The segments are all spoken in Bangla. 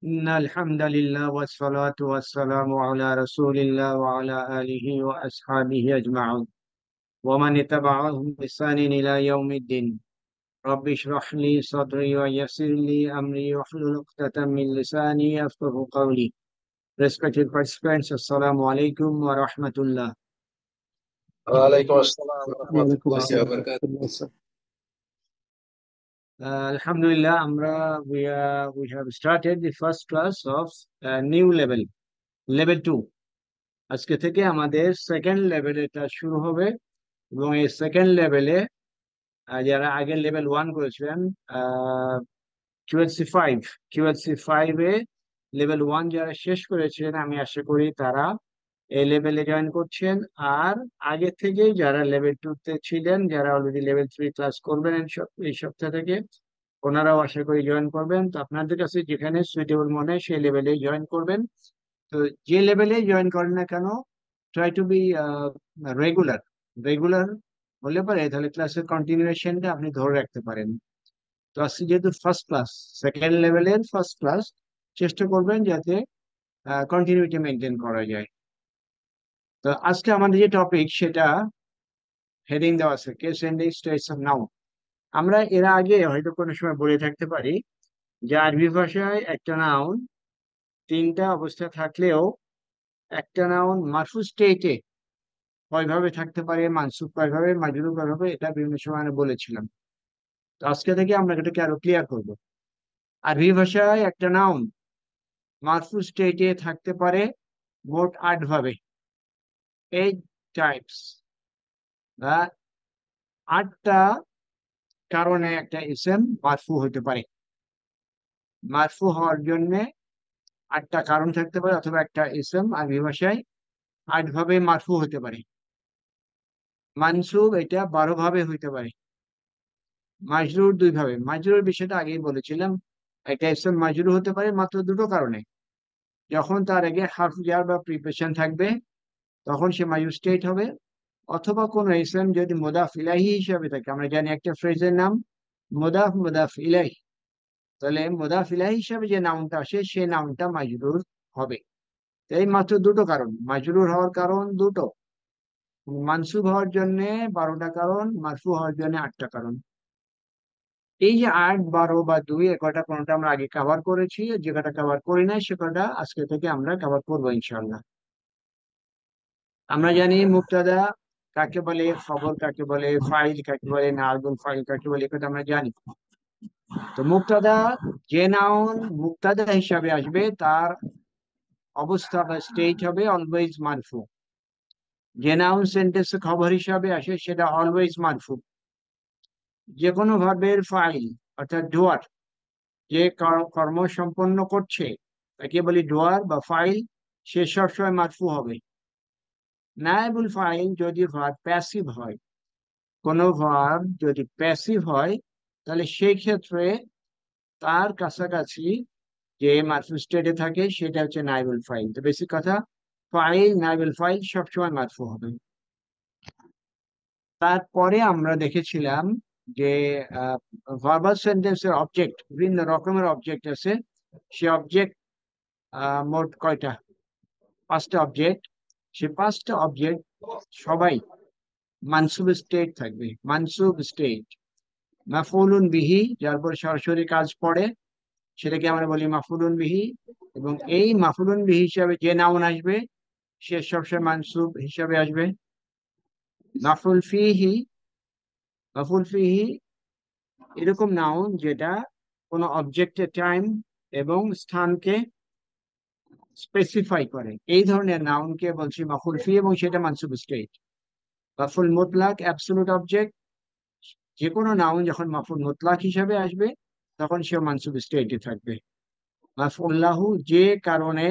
إن الحمد لله والصلاة والسلام على رسول الله وعلى آله وأصحابه أجمعين ومن اتبعهم بإحسان إلى يوم الدين. رب اشرح لي صدري ويسر لي أمري واحلل عقدة من لساني يفقهوا قولي. Respected participants, Assalamu alaikum wa rahmatullah. ওয়ালাইকুম আসসালাম ওয়ালাইকুম রহমতুল্লাহি আসসালাম ওয়া বারাকাতুহু। রাহমাতুল্লাহ sir. Alhamdulillah, we have started the first class of new level 2. আজকে থেকে আমাদের সেকেন্ড লেভেলটা শুরু হবে এবং এই সেকেন্ড লেভেলে যারা আগের লেভেল 1 করেছিলেন, QLC 5 QLC 5 এ লেভেল 1 যারা শেষ করেছেন, আমি আশা করি তারা এই লেভেলে জয়েন করছেন। আর আগে থেকেই যারা লেভেল 2 তে ছিলেন, যারা অলরেডি লেভেল 3 ক্লাস করবেন এই সপ্তাহ থেকে, ওনারাও আশা করি জয়েন করবেন। তো আপনাদের কাছে যেখানে সুইটেবল মনে হয় সেই লেভেলে জয়েন করবেন। তো যে লেভেলে জয়েন করেন না কেন, try to be regular. Regular হলে পারে তাহলে ক্লাসের কন্টিনিউয়েশনটা আপনি ধরে রাখতে পারেন। তো আজকে যেহেতু ফার্স্ট ক্লাস, সেকেন্ড লেভেলের ফার্স্ট ক্লাস, চেষ্টা করবেন যাতে কন্টিনিউটি মেনটেন করা যায়। তো আজকে আমাদের যে টপিক, সেটা হেডিং দেওয়া আছে case ending states of noun. আমরা এর আগে হয়তো কোনো সময় বলে থাকতে পারি যে আরবি ভাষায় একটা নাউন তিনটা অবস্থা থাকলেও একটা নাউন মারফু স্টেটে কয়ভাবে থাকতে পারে, মানসুব কয়ভাবে, মাজরুর কয়ভাবে, এটা বিভিন্ন সময় আমরা বলেছিলাম। তো আজকে থেকে আমরা এটাকে আরো ক্লিয়ার করব। আরবি ভাষায় একটা নাউন মারফু স্টেটে থাকতে পারে মোট 8 ভাবে, 8 টাইপস, বা 8টা কারণে একটা ইসেম মারফু হতে পারে। মারফু হওয়ার জন্য 8টা কারণ থাকতে পারে, অথবা একটা ইসেম আরবি ভাষায় 8 ভাবে মারফু হতে পারে। মানসুব এটা 12 ভাবে হইতে পারে। মাজরুর 2 ভাবে। মাজরুর বিষয়টা আগেই বলেছিলাম। একটা ইসেম মাজরুর হতে পারে মাত্র দুটো কারণে: যখন তার আগে হারফ জার বা প্রিপোজিশন থাকবে তখন সে মাজরুর স্টেট হবে, অথবা কোনো ইসেম যদি মুদাফ ইলাইহি হিসাবে থাকে। আমরা জানি একটা ফ্রেজের নাম মুদাফ ইলাইহি, তাহলে মুদাফ ইলাইহি হিসাবে যে নাউনটা আসে সেই নাউনটা মাজরুর হবে। তো এই মাত্র দুটো কারণ, মাজরুর হওয়ার কারণ দুটো, মানসুব হওয়ার জন্য 12টা কারণ, মারফু হওয়ার জন্য 8টা কারণ। এই যে 8, 12 বা 2, এ কটা কোনটা আমরা আগে কভার করেছি, যে কটা কভার করি নাই সে কটা আজকে থেকে আমরা কভার করবো ইনশাল্লাহ। আমরা জানি মুবতাদা কাকে বলে, খবর কাকে বলে, ফাইল কাকে বলে, নাউন ফাইল কাকে বলে, এটা আমরা জানি। তো মুবতাদা, যে নাউন মুবতাদা হিসাবে আসবে তার অবস্থা বা স্টেট হবে অলওয়েজ মারফু। যে নাউন সেন্টেন্সে খবর হিসাবে আসে সেটা অলওয়েজ মারফু। যে কোনো ভার্বের ফাইল অর্থাৎ ডুয়ার, যে কর্ম সম্পন্ন করছে তাকে বলি ডুয়ার বা ফাইল, সে সবসময় মারফু হবে। নায়েবুল ফাইল যদি ভার্ব প্যাসিভ হয়, কোনো ভার্ব যদি প্যাসিভ হয়, তাহলে সেই ক্ষেত্রে তার কাছাকাছি যে মারফু স্টেটে থাকে সেটা হচ্ছে নায়েবুল ফাইল। তো বেসিক কথা, ফাইল নায়েবুল ফাইল সবসময় মারফু হবে। তারপরে আমরা দেখেছিলাম যে ভার্বাল সেন্টেন্সের অবজেক্ট, বিভিন্ন রকমের অবজেক্ট আছে। সে অবজেক্ট মোট কয়টা? 5টা অবজেক্ট। সে 5টা অবজেক্ট সবাই মানসুব স্টেট থাকবে। মানসুব স্টেট, মাফউলুন বিহি, যার পর সরাসরি কাজ পড়ে সেটাকে আমরা বলি মাফউলুন বিহি। এবং এই মাফউলুন বিহি হিসাবে যে নাউন আসবে সে সবসময় মানসুব হিসাবে আসবে। মাফউল ফিহি, মাফউল ফিহি এরকম নাউন যেটা কোনো অবজেক্টের টাইম এবং স্থানকে স্পেসিফাই করে, এই ধরনের নাউনকে বলছি মাফউল ফি, এবং সেটা মানসুব স্টেট। মাফউল মুতলাক, অ্যাবসলিউট অবজেক্ট, যে কোনো নাউন যখন মাফউল মুতলাক হিসাবে আসবে তখন সে মানসুব স্টেটে থাকবে। মাফউল লাহু, যে কারণে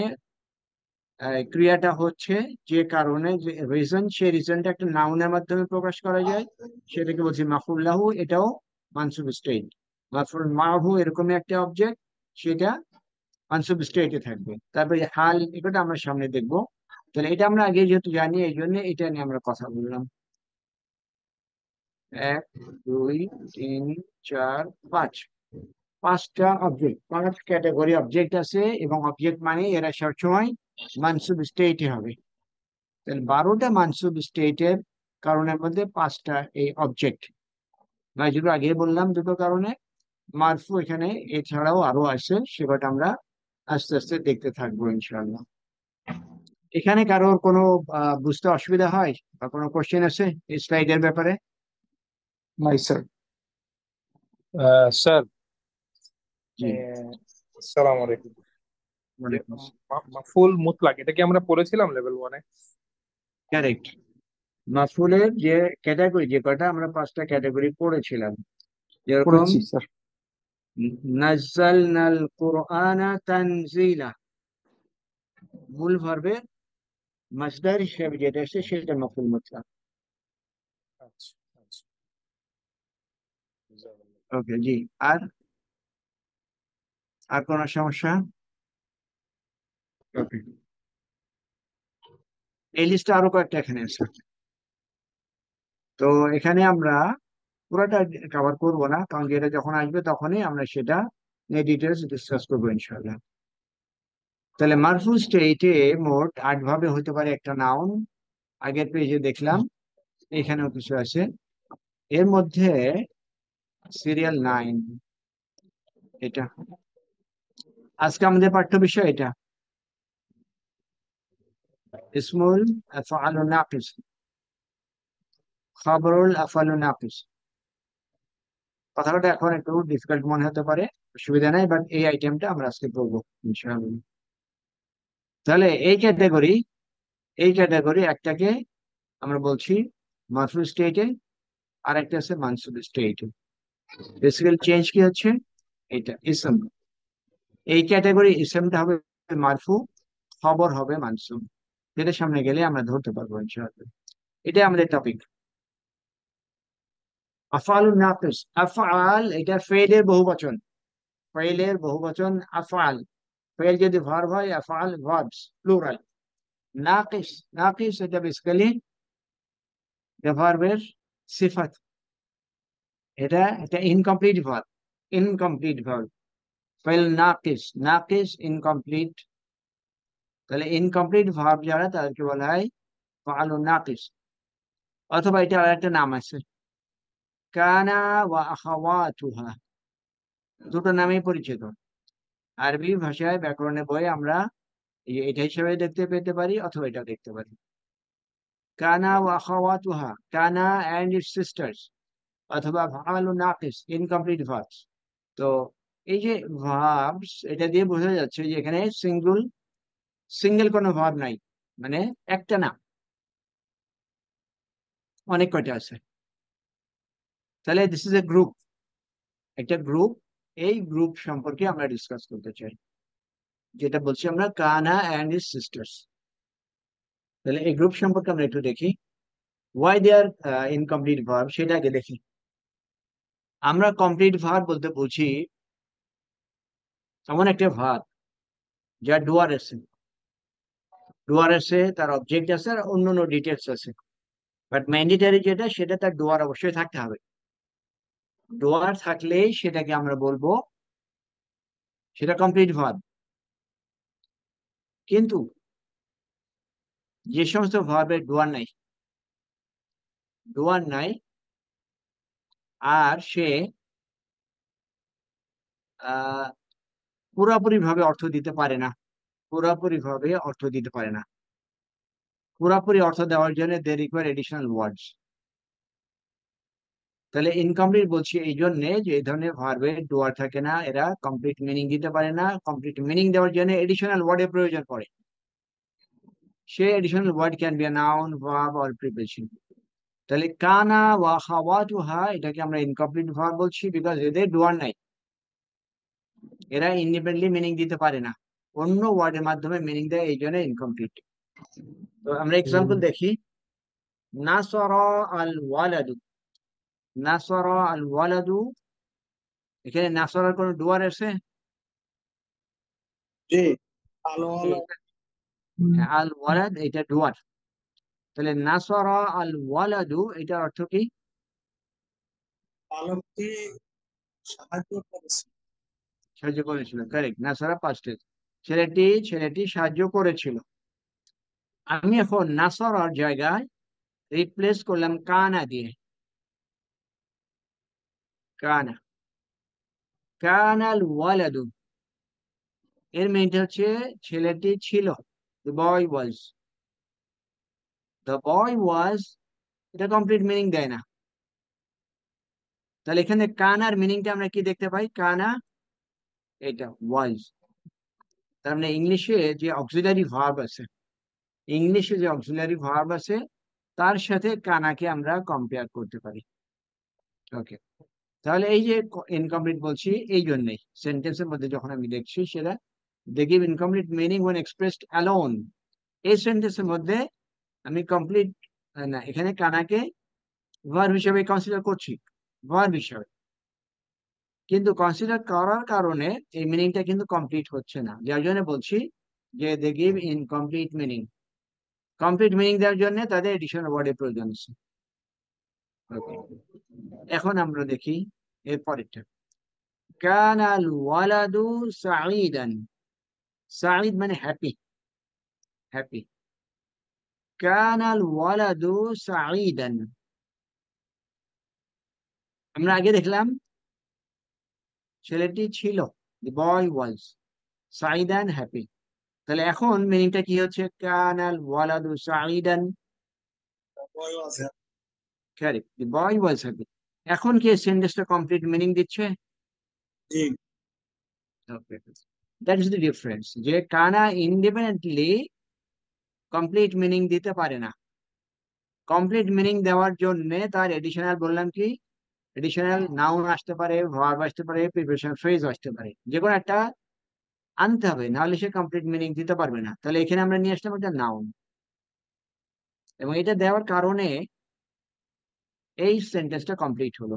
ক্রিয়াটা হচ্ছে, যে কারণে যে রিজন, সেই রিজনটা একটা নাউনের মাধ্যমে প্রকাশ করা যায়, সেটাকে বলছি মাফউল লাহু, এটাও মানসুব স্টেট। মাফউল মাহু এরকমই একটা অবজেক্ট, সেটা মানসুব স্টেটে থাকবে। তারপরে হাল, এটা আমরা সামনে দেখবো। তাহলে এটা আমরা আগে যেহেতু জানি এই জন্য এটা নিয়ে আমরা কথা বললাম। 1, 2, 3, 4, 5। পাঁচ ক্যাটাগরি অবজেক্ট আছে, এবং অবজেক্ট মানে এরা সবসময় মানসুব স্টেটে হবে। তাহলে 12টা মানসুব স্টেটের কারণের মধ্যে 5টা এই অবজেক্ট, না যেটা আগে বললাম দুটো কারণে। মারফু এখানে এছাড়াও আরো আছে, সেটা আমরা আস্তে আস্তে দেখতে থাকবো ইনশাআল্লাহ। এখানে কারোর কোনো বুঝতে অসুবিধা হয় বা কোনো কোশ্চেন আছে এই স্লাইডের ব্যাপারে? নাই স্যার। স্যার, জি, আসসালামু আলাইকুম। যে ওয়ালাইকুম আসসালাম। মাফুল মুতলাক, এটা কি আমরা পড়েছিলাম লেভেল 1-এ? কারেক্ট। মাফুলের যে ক্যাটাগরি, যে কটা আমরা 5টা ক্যাটাগরি পড়েছিলাম, যেরকম পড়েছি স্যার। নাজ্জালনাল কুরআনা তানজিলা, মূল ভার্বে মাসদার হিসেবে যেটা আসে সেটা মাফুল মুতলাক। আচ্ছা, আচ্ছা। ওকে, জি। আর আর কোনো সমস্যা? ওকে, এই লিস্টে আরো কয়েকটা এখানে আছে। তো এখানে আমরা পুরোটা কভার করবো না, কারণ যেটা যখন আসবে তখনই আমরা সেটা নিয়ে ডিটেলস ডিসকাস করবো ইনশাল্লাহ। তাহলে মারফু স্টেটে মোট 8 ভাবে হতে পারে একটা নাউন। আগের পেজে দেখলাম, এখানেও কিছু আছে। এর মধ্যে সিরিয়াল 9, এটা আজকে আমাদের পাঠ্য বিষয়। এটা ইসমুল আফআলুন নাকিস, খবরুল আফআলুন নাকিস। কথাটা এখন একটু ডিফিকাল্ট মনে হতে পারে, অসুবিধা নাই, বাট এই আইটেমটা আমরা আজকে পড়বো ইনশাআল্লাহ। তাহলে এই ক্যাটাগরি একটাকে আমরা বলছি মারফু স্টেটে, আর একটা আছে মানসুব স্টেটে। বেসিক্যাল চেঞ্জ কি হচ্ছে, এটা ইসম। এই ক্যাটাগরি ইসমটা হবে মারফু, খবর হবে মানসুব। যেটা সামনে গেলে আমরা ধরতে পারবো ইনশাআল্লাহ। এটা আমাদের টপিক। আফআলুন নাকিস, আফআল এটা ফেলের বহুবচন। ফেলের বহুবচন আফআল। ফেল যদি ভার্ব হয়, আফআল ভার্বস প্লুরাল। নাকিস, নাকিস এটা বেসিক্যালি ভার্বের সিফাত। এটা একটা ইনকমপ্লিট ভার্ব, ইনকমপ্লিট ভার্ব। ফেল নাকিস, নাকিস ইনকমপ্লিট। তাহলে ইনকমপ্লিট ভার্ব যারা, তাদেরকে বলা হয় ফাআলুন নাকিস। অথবা এটা আর একটা নাম আছে, কানা ওয়া আখাওয়াতুহা, দুটো নামেই পরিচিত। আরবি ভাষায় ব্যাকরণের বই আমরা এটা হিসেবে দেখতে পেতে পারি, অথবা এটা দেখতে পারি। কানা ওয়া আখাওয়াতুহা, কানা এন্ড ইটস সিস্টার্স, অথবা ফাআলুন নাকিস ইনকমপ্লিট ভার্বস। তো এই যে ভার্বস, এটা দিয়ে বোঝা যাচ্ছে যে এখানে সিঙ্গেল কোনো ভার্ব নাই, মানে একটা না, অনেক কয়টা আছে। তাহলে দিস ইজ এ গ্রুপ, একটা গ্রুপ। এই গ্রুপ সম্পর্কে আমরা ডিসকাস করতে চাই, যেটা বলছি আমরা কানা অ্যান্ড হিজ সিস্টার্স। তাহলে এই গ্রুপ সম্পর্কে আমরা একটু দেখি। Why they are incomplete verb, সেটা আগে দেখি। আমরা কমপ্লিট ভার্ব বলতে বুঝি এমন একটা ভার্ব যার ডুয়ার আছে, ডুয়ার আছে, তার অবজেক্ট আছে, আর অন্যান্য ডিটেলস আছে। বাট ম্যান্ডেটারি যেটা, সেটা তার ডুয়ার অবশ্যই থাকতে হবে। ডুয়ার থাকলেই সেটাকে আমরা বলবো সেটা কমপ্লিট ভার্ব। কিন্তু যে সমস্ত ভার্বের ডুয়ার নাই, আর সে আহ পুরাপুরি ভাবে অর্থ দিতে পারে না, পুরাপুরি ভাবে অর্থ দিতে পারে না। পুরাপুরি অর্থ দেওয়ার জন্য দে রিকোয়ার এডিশনাল ওয়ার্ডস। তাহলে ইনকমপ্লিট বলছি এই জন্য যে এই ধরনের ভার্বে ডুয়ার থাকে না, এরা কমপ্লিট মিনিং দিতে পারে না। কমপ্লিট মিনিং দেওয়ার জন্য এডিশনাল ওয়ার্ডের প্রয়োজন পড়ে। সে additional word can be noun, verb or preposition. তাহলে কানা ওয়া খাওয়াতুহা, এটাকে আমরা ইনকমপ্লিট ভার্ব বলছি, বিকজ এদের ডুয়ার নাই। এরা ইন্ডিপেন্ডেন্টলি মিনিং দিতে পারে না, অন্য ওয়ার্ডের মাধ্যমে মিনিং দেয়, এই জন্য ইনকমপ্লিট। তো আমরা এক্সাম্পল দেখি। নাসরা আল ওয়ালাদু, নাসরা আল ওয়ালাদু, এখানে নাসরার কোন ডুয়ার আছে? জি, আলো আলো। আল ওয়ালাদ এটা ডুয়ার। তাহলে নাসরা আল ওয়ালাদু এটার অর্থ কি? আলোককে সাহায্য করেছে। সাহায্য করেছিল, কারেক্ট। নাসারা পাস্ট টেন্স। ছেলেটি সাহায্য করেছিল। আমি এখন নাসারার জায়গায় রিপ্লেস করলাম কানা দিয়ে। কানা, কানাল ওয়ালাদু, এর মিনিংটা হচ্ছে ছেলেটি ছিল। The boy was, the boy ওয়াজ, এটা কমপ্লিট মিনিং দেয় না। তাহলে এখানে কানার মিনিংটা আমরা কি দেখতে পাই? কানা এটা ওয়াজ। তার মানে ইংলিশে যে অক্সিলারি ভার্ব আছে, ইংলিশে যে অক্সিলারি ভার্ব আছে তার সাথে কানাকে আমরা কম্পেয়ার করতে পারি। ওকে, তাহলে এই যে ইনকমপ্লিট বলছি এই জন্যই সেন্টেন্সের মধ্যে যখন আমি দেখছি সেটা they give incomplete meaning when expressed alone, এই সেন্টেন্সের মধ্যে আমি কমপ্লিট না, এখানে কানাকে ভার্ব হিসেবে কনসিডার করছি, ভার্ব হিসেবে। কিন্তু কনসিডার করার কারণে এই মিনিংটা কিন্তু কমপ্লিট হচ্ছে না, যার জন্য বলছি যে they give incomplete meaning. Complete meaning দেওয়ার জন্য তাদের এডিশনাল ওয়ার্ডের প্রয়োজন আছে। ওকে, এখন আমরা দেখি এর পরেরটা। কানাল ওয়ালাদু সাঈদান, সাঈদ মানে হ্যাপি, হ্যাপি। কানাল ওয়ালাদু সাঈদান, আমরা আগে দেখলাম ছেলেটি ছিল, the boy was সাঈদান হ্যাপি। তাহলে এখন মিনিংটা কি হচ্ছে? কানাল ওয়ালাদু সাঈদান, boy was happy. Correct, the boy was happy। এখন কি সেন্টেন্সটা কমপ্লিট মিনিং দিচ্ছে? জি, Okay, that is the difference, যে কানা ইন্ডিপেন্ডেন্টলি কমপ্লিট মিনিং দিতে পারে না। কমপ্লিট মিনিং দেওয়ার জন্য তার এডিশনাল বললাম কি, এডিশনাল নাউন আসতে পারে, ভার্ব আসতে পারে, প্রিপোজিশন ফ্রেজ আসতে পারে, যে কোনো একটা আনতে হবে, নাহলে সে কমপ্লিট মিনিং দিতে পারবে না। তাহলে এখানে আমরা নিয়ে আসলাম একটা নাউন, এবং এটা দেওয়ার কারণে এই সেন্টেন্সটা কমপ্লিট হলো।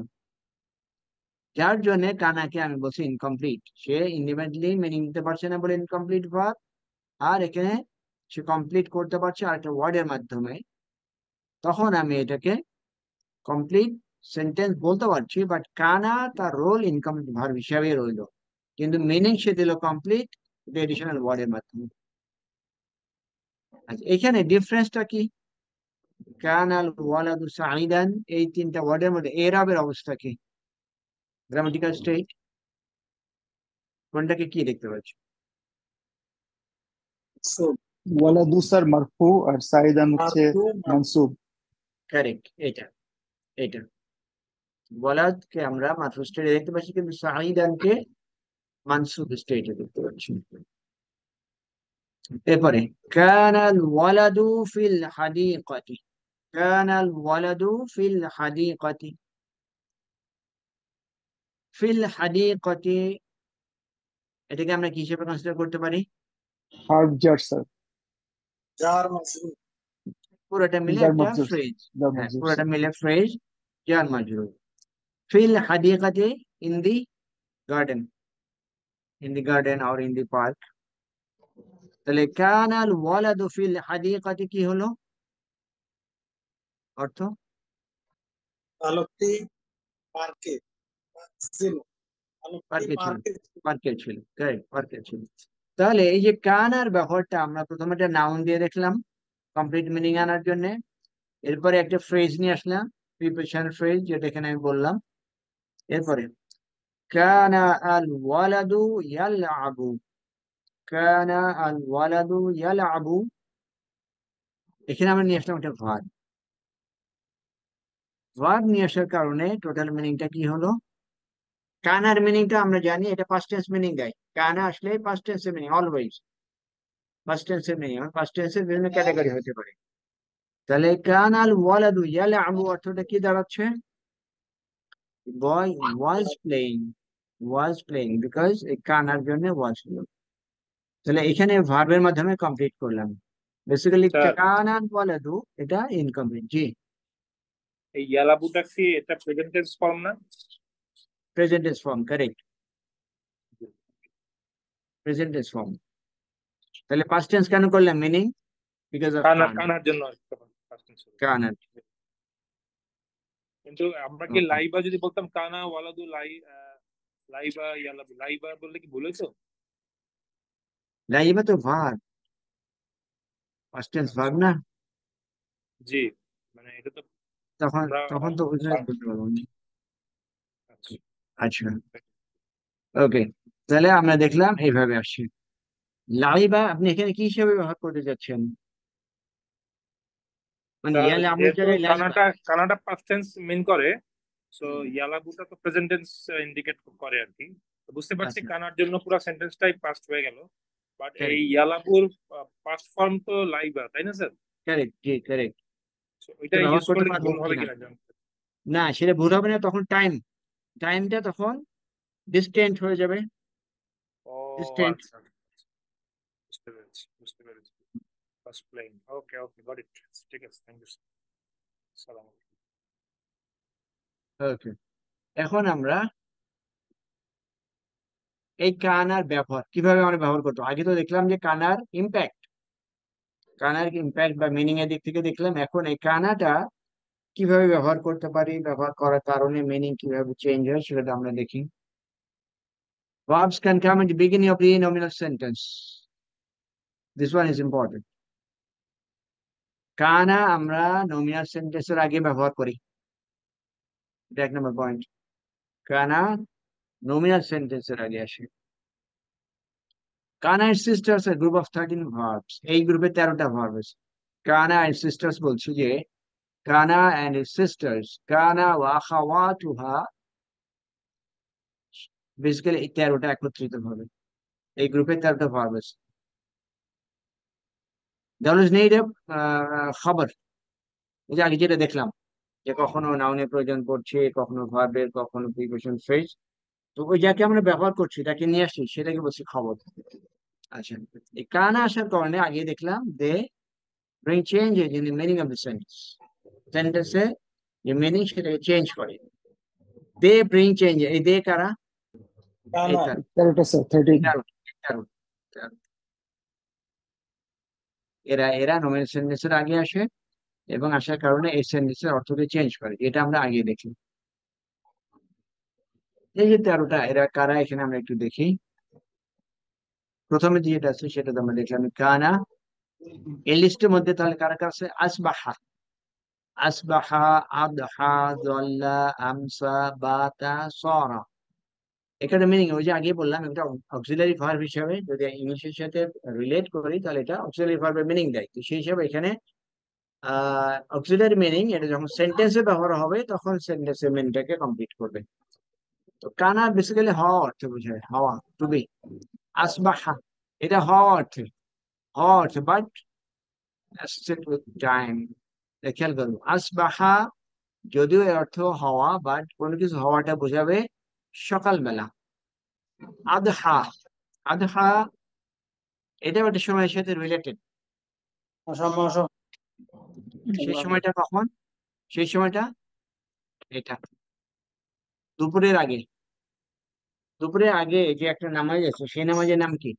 যার জন্য কানাকে আমি বলছি ইনকমপ্লিট, সে ইন্ডিপেন্ডেন্টলি মিনিং দিতে পারছে না বলে ইনকমপ্লিট ভার্ব, আর এখানে সে কমপ্লিট করতে পারছে আরেকটা ওয়ার্ডের মাধ্যমে, তখন আমি এটাকে কমপ্লিট সেন্টেন্স বলতে পারছি। বাট কানা তার রোল ইনকমপ্লিট ভার্ব হিসাবে রইলো, কিন্তু মিনিং সে দিল কমপ্লিট এডিশনাল ওয়ার্ডের মাধ্যমে। আচ্ছা, এখানে ডিফারেন্সটা কি? কানাল ওয়ালাদু সাঈদান, এই তিনটা ওয়ার্ডের মধ্যে এরাবের অবস্থা কি? গ্রামাটিক্যাল স্টেট কোনটাকে কি দেখতে পাচ্ছি? so ওয়ালাদু স্যার মারফু আর সাইদান হচ্ছে মারফু মানসুব। কারেক্ট, এটা এটা ওয়ালাদকে আমরা মারফু স্টেটে দেখতে পাচ্ছি, কিন্তু সাঈদানকে মানসুব স্টেটে দেখতে পাচ্ছি। এরপরে কানাল ওয়ালাদু ফিল হাদিকাতি, কানাল ওয়ালাদু ফিল হাদিকাতি, ফিল হাদিকাতি এটাকে আমরা কি হিসেবে কনসিডার করতে পারি? হার্ব জার স্যার, জার মাজরুর, পুরোটা মিলে জার একটা মজরুর, ফ্রেজ। জার হ্যাঁ, মজরুর পুরোটা স্যার। মিলে ফ্রেজ, জার মাজরুর। ফিল হাদিকাতি, in the garden, in the garden or in the park. তাহলে কানাল ওয়ালাদু ফিল হাদিকাতি কি হলো অর্থ? বালকটি পার্কে ছিল, বালকটি পার্কে ছিল, পার্কে পার্কে ছিল, রাইট, পার্কে ছিল। তাহলে এই যে কানার ব্যবহারটা আমরা প্রথমে একটা নাউন দিয়ে দেখলাম কমপ্লিট মিনিং আনার জন্য, এরপরে একটা ফ্রেজ নিয়ে আসলাম, প্রিপোজিশন ফ্রেজ, যেটা এখানে আমি বললাম। এরপরে কানা আল ওয়ালাদু ইয়ালআবু, কানা আল ওয়ালাদু ইয়ালআবু, এখানে আমরা নিয়ে আসলাম একটা ভার্ব। ভার্ব নিয়ে আসার কারণে টোটাল মিনিংটা কি হলো? কানার মিনিংটা আমরা জানি এটা পাস্ট টেন্স মিনিং দেয়, কানা আসলে পাস্ট টেন্সের মিনিং, অলওয়েজ পাস্ট টেন্সের মিনিং, পাস্ট টেন্সের বিভিন্ন ক্যাটাগরি হতে পারে। তাহলে কানাল ওয়ালাদু ইয়ালআবু অর্থটা কি দাঁড়াচ্ছে? Boy was playing, was playing, because এই কানার জন্য ওয়াজ হলো। তাহলে এখানে ভার্বের মাধ্যমে কমপ্লিট করলাম। বেসিক্যালি স্যার কানাল ওয়ালাদু এটা ইনকমপ্লিট। জি, এই ইয়ালাবুটা কি এটা প্রেজেন্ট টেন্স ফর্ম না? Present tense form, correct, present tense form. তাহলে পাস্ট টেন্স কেন করলাম মিনিং? বিকজ অফ কানা কানা, কানার জন্য past tense হলো। কানা। কিন্তু আমরা কি ওকে, লাইবা যদি বলতাম কানা ওয়ালাদু লাই লাইবা ইয়ালাবু, লাইবা বললে কি ভুল হয়েছে? লাইবা তো ভার্ব, পাস্ট টেন্স ভার্ব আচ্ছা, না? জি, মানে এটা তো তখন আমরা তখন তো ওইভাবে বলতে পারবো না। আচ্ছা, আচ্ছা, ওকে, তাহলে আমরা দেখলাম এইভাবে আসছে। লাইবা আপনি এখানে কি হিসেবে ব্যবহার করতে যাচ্ছেন? মানে তা ইয়ালে আমুর যেহেতু জায়গায় লাইবা। কানাডা কানাডা পাস্ট টেন্স মিন করে, সো ইয়ালাগুটা তো প্রেজেন্ট টেন্স ইন্ডিকেট করে আর কি। তো বুঝতে পারছি আচ্ছা, কানার জন্য পুরো সেন্টেন্সটাই পাস্ট হয়ে গেল, বাট এই কারেক্ট, ইয়ালাগুর পাস্ট ফর্ম তো লাইবা, তাই না স্যার? কারেক্ট, জি কারেক্ট। So এটা ওইটা ব্যবহার ইউজ করতে করলে কি পারবো ভুল হবে কিনা? কিনা জানতে চাচ্ছি। না, সেটা ভুল হবে না, তখন টাইমটা তখন ডিস্টেন্ট হয়ে যাবে। ও ডিস্টেন্ট। আচ্ছা, বুঝতে পেরেছি, বুঝতে পেরেছি। First plane, okay okay, got it. ঠিক আছে, থ্যাংক ইউ। সালাম। ওকে, এখন আমরা এই কানার ব্যবহার কিভাবে আমরা ব্যবহার করতো। আগে তো দেখলাম যে কানার ইম্প্যাক্ট বা মিনিং এর দিক থেকে দেখলাম। এখন এই কানাটা কিভাবে ব্যবহার করতে পারি, ব্যবহার করার কারণে মিনিং কিভাবে চেঞ্জ হয় সেটা আমরা দেখি। Verbs can come at the beginning of the nominal sentence. This one is important. কানা আমরা নমিনাল সেন্টেন্সের আগে ব্যবহার করি। এটা 1 নম্বর পয়েন্ট। কানা নমিনাল সেন্টেন্সের আগে আসে। কানা and sisters a group of 13 verbs. এই গ্রুপে 13টা ভার্ব আছে। কানা এন্ড সিস্টার্স বলছি যে কানা এন্ড সিস্টার্স, কানা ওয়া আখাওয়াতুহা, বেসিক্যালি এই 13টা একত্রিত ভাবে এই গ্রুপে 13টা ভার্ব আছে। They always need a খবর। এই যে আগে যেটা দেখলাম যে কখনো নাউনের প্রয়োজন পড়ছে, কখনো ভার্বের, কখনো প্রিপোজিশন ফ্রেজ। তো ওই যাকে আমরা ব্যবহার করছি, যাকে নিয়ে আসছি, সেটাকে বলছি খবর। আচ্ছা, এই কানা আসার কারণে আগে দেখলাম they bring changes in the meaning of the sentence. সেন্টেন্সে যে মিনিং সেটাকে চেঞ্জ করে। দে ব্রিং চেঞ্জ, এই দে কারা? এই তার, 13টা স্যার, 13। তেরো, তেরো, তেরো। এরা এরা নমিনাল সেন্টেন্সের আগে আসে এবং আসার কারণে এই সেন্টেন্সের অর্থকে চেঞ্জ করে, এটা আমরা আগে দেখি। এই যে 13টা, এরা কারা এখানে আমরা একটু দেখি। প্রথমে যেটা আছে সেটা তো আমরা দেখলাম কানা। এই লিস্টের মধ্যে তাহলে কারা কারা আছে? আসবাহা, আসবাহা, আদহা, যল্লা, আমসা, বাতা, সরা। এখানে মিনিং ওই যে আগে বললাম, এটা অক্সিলারি ভার্ব হিসাবে যদি ইংলিশের সাথে রিলেট করি তাহলে এটা অক্সিলারি ভার্বের মিনিং দেয়। তো সেই হিসাবে এখানে অক্সিলারি মিনিং, এটা যখন সেন্টেন্সে ব্যবহার হবে তখন সেন্টেন্সের মিনিংটাকে কমপ্লিট করবে। তো কানা বেসিক্যালি হওয়া অর্থে বোঝায়, হওয়া, টু বি। আসবাহা, এটা হওয়া অর্থে, হওয়া অর্থে, বাট associated with time। খেয়াল করবো, আসবাহা যদিও এর অর্থ হওয়া, বাট কোনো কিছু হওয়াটা বোঝাবে সকালবেলা। আদহা, আদহা এটাও একটা সময়ের সাথে রিলেটেড। সেই সময়টা কখন? সেই সময়টা এটা দুপুরের আগে। দুপুরের আগে যে একটা নামাজ আছে, সেই নামাজের নাম কি?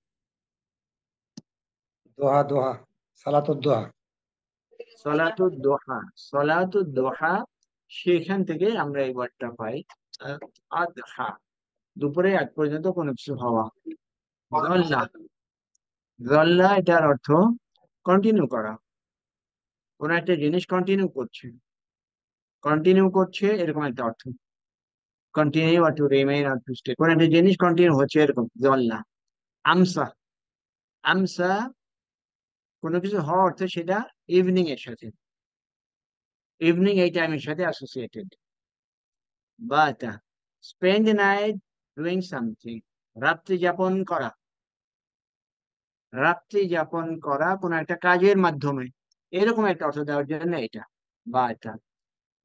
দোহা দোহা, সালাতুদ দোহা। সলাতুদ দোহা। সলাতুদ দোহা, সেখান থেকে আমরা এই ওয়ার্ডটা পাই। আদহা, দুপুরে আগ পর্যন্ত কোনো কিছু হওয়া। জল্লা, জল্লা এটার অর্থ কন্টিনিউ করা, কোন একটা জিনিস কন্টিনিউ করছে, কন্টিনিউ করছে এরকম একটা অর্থ। কন্টিনিউ আর টু রিমেইন আর টু স্টে, কোন একটা জিনিস কন্টিনিউ হচ্ছে এরকম জল্লা। আমসা, আমসা কোনো কিছু হওয়া অর্থ সেটা ইভিনিং এর সাথে, ইভিনিং এই টাইমের সাথে associated. Bata, spend the night doing something, রাত্রি যাপন করা, রাত্রি যাপন করা কোন একটা কাজের মাধ্যমে, এরকম একটা অর্থ দেওয়ার জন্য এটা বাটা।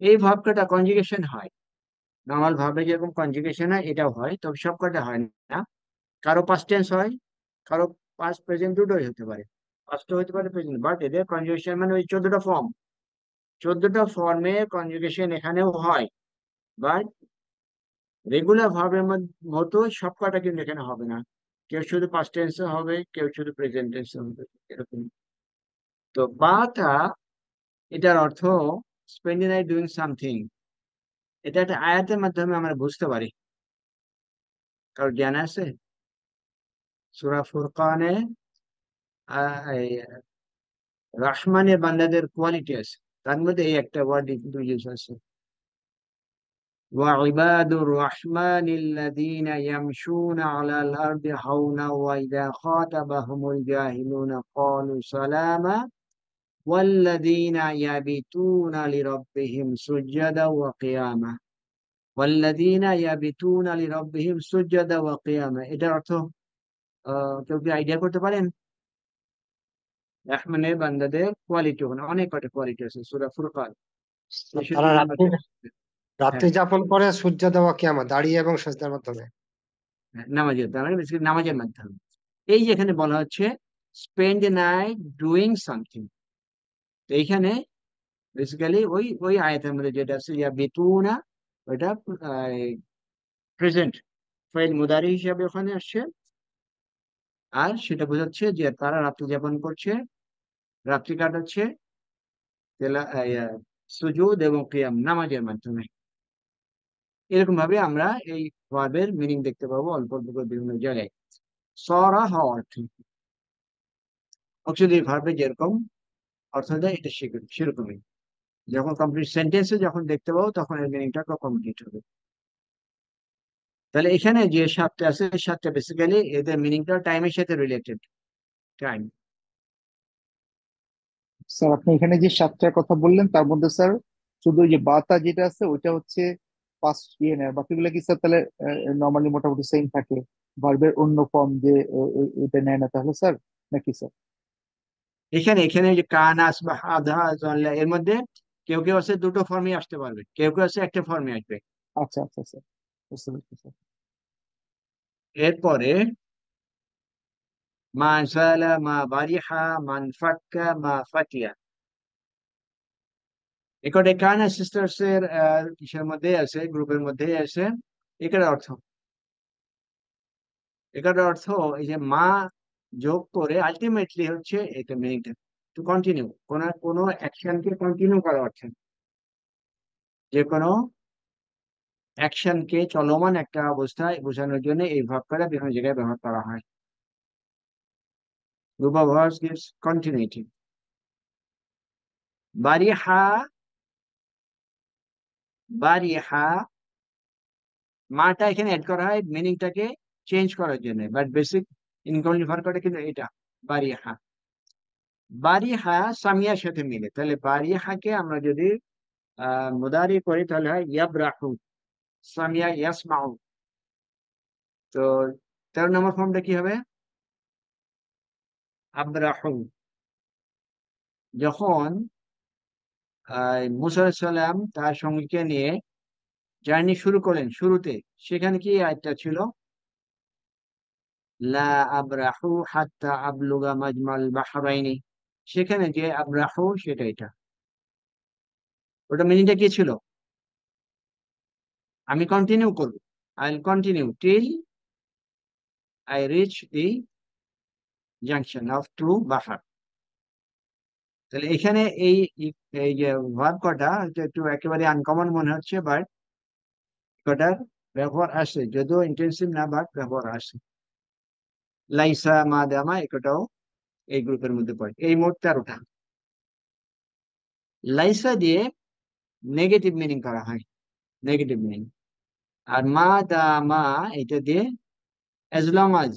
এই ভাবটা কনজুগেশন হয়, নর্মাল ভাবে যেরকম কনজুগেশন হয় এটাও হয়, তবে সব কটা হয় না। কারো পাস্ট টেন্স হয়, কারো পাস্ট প্রেজেন্ট দুটোই হতে পারে, পাস্ট হতে পারে প্রেজেন্ট, বাট এদের কনজুগেশন মানে ওই 14টা ফর্ম, 14টা ফর্মে কনজুগেশন এখানেও হয়। বাট রেগুলার ভার্বের মতো সব কটা কিন্তু এখানে হবে না। কেউ শুধু পাস্ট টেন্সে হবে, কেউ শুধু প্রেজেন্ট টেন্সে হবে, এরকম। তো বাটা এটার অর্থ স্পেন্ডিং নাইট ডুইং সামথিং, এটা একটা আয়াতের মাধ্যমে আমরা বুঝতে পারি। কারোর জ্ঞান আছে? সূরা ফুরকানে এই রহমানের বান্দাদের কোয়ালিটি আছে, তার মধ্যে এই একটা ওয়ার্ড কিন্তু ইউজ আছে, وعباد الرحمن الذين يمشون على الأرض هونا وإذا خاطبهم الجاهلون قالوا سلاما والذين يبيتون لربهم سجدا وقياما والذين يبيتون لربهم سجدا وقياما এটার অর্থ কেউ কি আইডিয়া করতে পারেন? রহমানের বান্দাদের কোয়ালিটি, ওখানে অনেক কটা কোয়ালিটি আছে সূরা ফুরকান। তারা 63 নম্বর রাত্রি হ্যাঁ, যাপন করে সূর্য দেওয়া কিয়ামত দাঁড়িয়ে এবং সেজদার মাধ্যমে। হ্যাঁ, নামাজের, তার মানে বেসিক্যালি নামাজের মাধ্যমে। এই যে এখানে বলা হচ্ছে spend the night doing something, তো এইখানে বেসিক্যালি ওই ওই আয়াতের মধ্যে যেটা আছে ইয়া বিতুনা, ওইটা প্রেজেন্ট ফাইল মুদারি হিসাবে ওখানে আসছে, আর সেটা বোঝাচ্ছে যে তারা রাত্রি যাপন করছে, রাত্রি কাটাচ্ছে সুজুদ এবং কিয়াম নামাজের মাধ্যমে। এরকম ভাবে আমরা এই ভার্বের মিনিং দেখতে পাবো অল্প অল্প করে বিভিন্ন জায়গায়। সরা হওয়া অর্থ, অক্সিলারি ভার্বে যেরকম অর্থ দেয় এটা সেরকমই, যখন কমপ্লিট সেন্টেন্সে যখন দেখতে পাবো তখন এর মিনিংটা কমপ্লিট হবে। তাহলে এখানে যে সাতটা আছে, সাতটা বেসিক্যালি এদের মিনিংটা টাইমের সাথে রিলেটেড। টাইম, স্যার আপনি এখানে যে সাতটার কথা বললেন তার মধ্যে স্যার শুধু ওই যে বাতা যেটা আছে ওইটা হচ্ছে পাস্ট ইয়ে নেয়, বাকিগুলো কি স্যার তাহলে নর্মালি মোটামুটি সেম থাকে, ভার্বের অন্য ফর্ম যে এটা নেয় না তাহলে স্যার, নাকি স্যার? এখানে এখানে যে কানাস বা আধা জানলা, এর মধ্যে কেউ কেউ আছে দুটো ফর্মে আসতে পারবে, কেউ কেউ আছে একটা ফর্মে আসবে। আচ্ছা আচ্ছা স্যার, বুঝতে পেরেছি স্যার। এরপরে মা জালা মা বারিহা মান ফাক্কা মা ফাতিয়া, এখানে কানা সিস্টার্স এর কিসের মধ্যে আছে, গ্রুপের মধ্যে আছে। এটার অর্থ, এটার অর্থ এই যে মা যোগ করে আলটিমেটলি হচ্ছে এটা মিনিংটা টু কন্টিনিউ, কোন কোনো অ্যাকশনকে কন্টিনিউ করা অর্থে, যে কোনো অ্যাকশনকে চলমান একটা অবস্থায় বোঝানোর জন্য এই ভাবটা বিভিন্ন জায়গায় ব্যবহার করা হয়। Group of verbs gives continuity. বারিহা, বারিহা মাটা এখানে অ্যাড করা হয় মিনিংটাকে চেঞ্জ করার জন্য, বাট বেসিক ইনকাউন্টিং ভার্বটা কিন্তু এটা বারিহা। বারিহা সামিয়ার সাথে মিলে, তাহলে বারিহাকে আমরা যদি মুদারি করি তাহলে হয় ইয়াবরাহু, সামিয়া ইয়াসমাউ। তো 13 নম্বর ফর্মটা কি হবে? আবরাহু। যখন মুসা আলাইহিস সালাম তার সঙ্গীকে নিয়ে জার্নি শুরু করলেন, শুরুতে সেখানে কি আয়াতটা ছিল? লা আবরাহু হাত্তা আবলুগা মাজমাল বাহরাইনি, সেখানে যে আবরাহু সেটা এটা, ওটা মিনিংটা কি ছিল? আমি কন্টিনিউ করবো, I will continue till I reach the junction of two বাহার। তাহলে এখানে এই এই যে ভার্ব কটা এটা একটু একেবারে আনকমন মনে হচ্ছে, বাট কটার ব্যবহার আসে, যদিও ইন্টেন্সিভ না, বাট ব্যবহার আসে। লাইসা মা দামা একটাও এই গ্রুপের মধ্যে পড়ে। এই মোট 13টা। লাইসা দিয়ে নেগেটিভ মিনিং করা হয়, নেগেটিভ মিনিং। আর মা দামা এটা দিয়ে অ্যাজ লং আজ,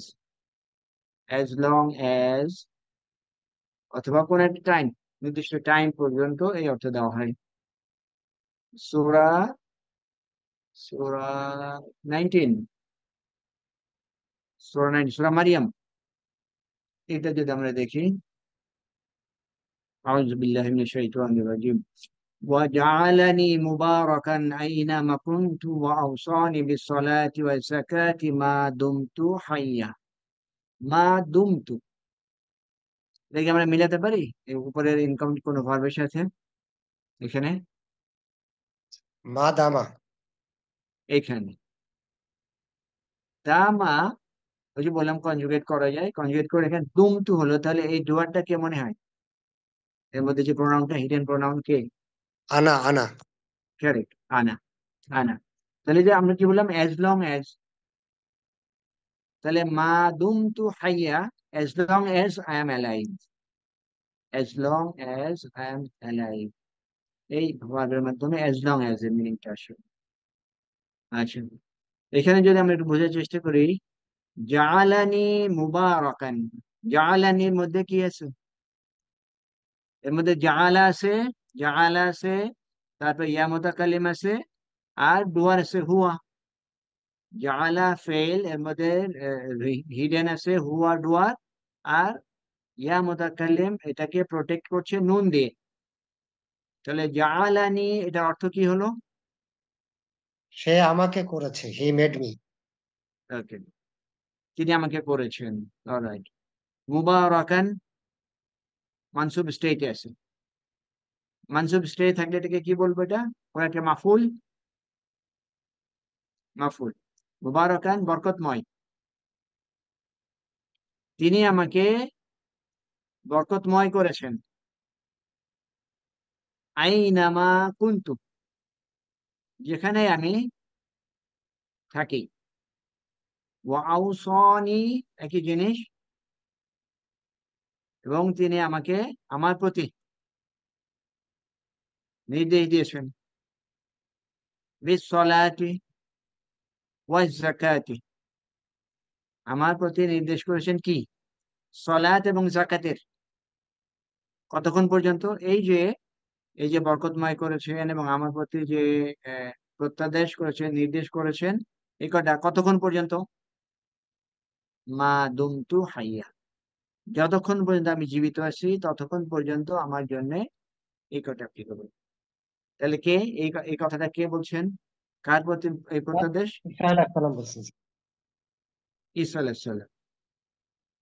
অ্যাজ লং অ্যাজ, অথবা কোন একটা টাইম, নির্দিষ্ট টাইম পর্যন্ত এই অর্থ দেওয়া হয়। সূরা সূরা 19, সূরা 19, সূরা মারিয়াম, এটা যদি আমরা দেখি, আউযু বিল্লাহি মিনাশ শাইতানির রাজিম, وجعلني مباركا أينما كنت وأوصاني بالصلاة والزكاة ما دمت حيا। মা দুমতু, দেখি আমরা মিলাতে পারি এই উপরের ইনকাম কোন ভার্বের সাথে? এখানে মা দামা। এখানে দামা, ওই যে বললাম কনজুগেট করা যায়, কনজুগেট করে এখানে দুমতু হলো, তাহলে এই ডুয়ারটা কে মনে হয়? এর মধ্যে যে প্রোনাউনটা হিডেন প্রোনাউন কে? আনা আনা। কারেক্ট, আনা, আনা। তাহলে যে আমরা কি বললাম, অ্যাজ লং অ্যাজ, তাহলে মা দুমতু হাইয়া, as long as I am alive, as long as I am alive, এই ভার্বের মাধ্যমে as long as এর মিনিংটা আসে। আচ্ছা, এখানে যদি আমরা একটু বোঝার চেষ্টা করি, জাআলানি মুবারাকান, জাআলানির মধ্যে কি আছে? এর মধ্যে জাআলা আছে, জাআলা আছে, তারপর ইয়া মুতাকাল্লিম আছে, আর ডুয়ার আছে হুয়া। জাআলা ফেল, এর মধ্যে হিডেন আছে হুয়া ডুয়ার, আর ইয়া মুতাকাল্লিম এটাকে প্রোটেক্ট করছে নুন দিয়ে। তাহলে জাআলানি এটা অর্থ কি হলো? সে আমাকে করেছে, হি মেড মি। ওকে, তিনি আমাকে করেছেন। অলরাইট। মুবারাকান মানসুব স্টেটে আছে, মানসুব স্টেটে থাকলে এটাকে কি বলবো? এটা কোন একটা মাফুল, মাফুল। মুবারাকান বরকতময়, তিনি আমাকে বরকতময় করেছেন। আইনামা কুনতু, যেখানে আমি থাকি। ওয়া আউসানি, একই জিনিস, এবং তিনি আমাকে আমার প্রতি নির্দেশ দিয়েছেন। বিসসালাতি ওয়াজ যাকাতি, আমার প্রতি নির্দেশ করেছেন কি? সলাত এবং যাকাতের। কতক্ষণ পর্যন্ত? এই যে বরকতময় করেছেন এবং আমার প্রতি যে প্রত্যাদেশ করেছেন, নির্দেশ করেছেন, এই কটা কতক্ষণ পর্যন্ত? মা দুমতু হাইয়া, যতক্ষণ পর্যন্ত আমি জীবিত আছি ততক্ষণ পর্যন্ত আমার জন্য এই কটা applicable। তাহলে কে এই কথাটা কে বলছেন? কার প্রতি এই প্রত্যাদেশ? ঈসা আলাইহিস সালাম বলছেন। ঈসা আলাইহিস সালাম,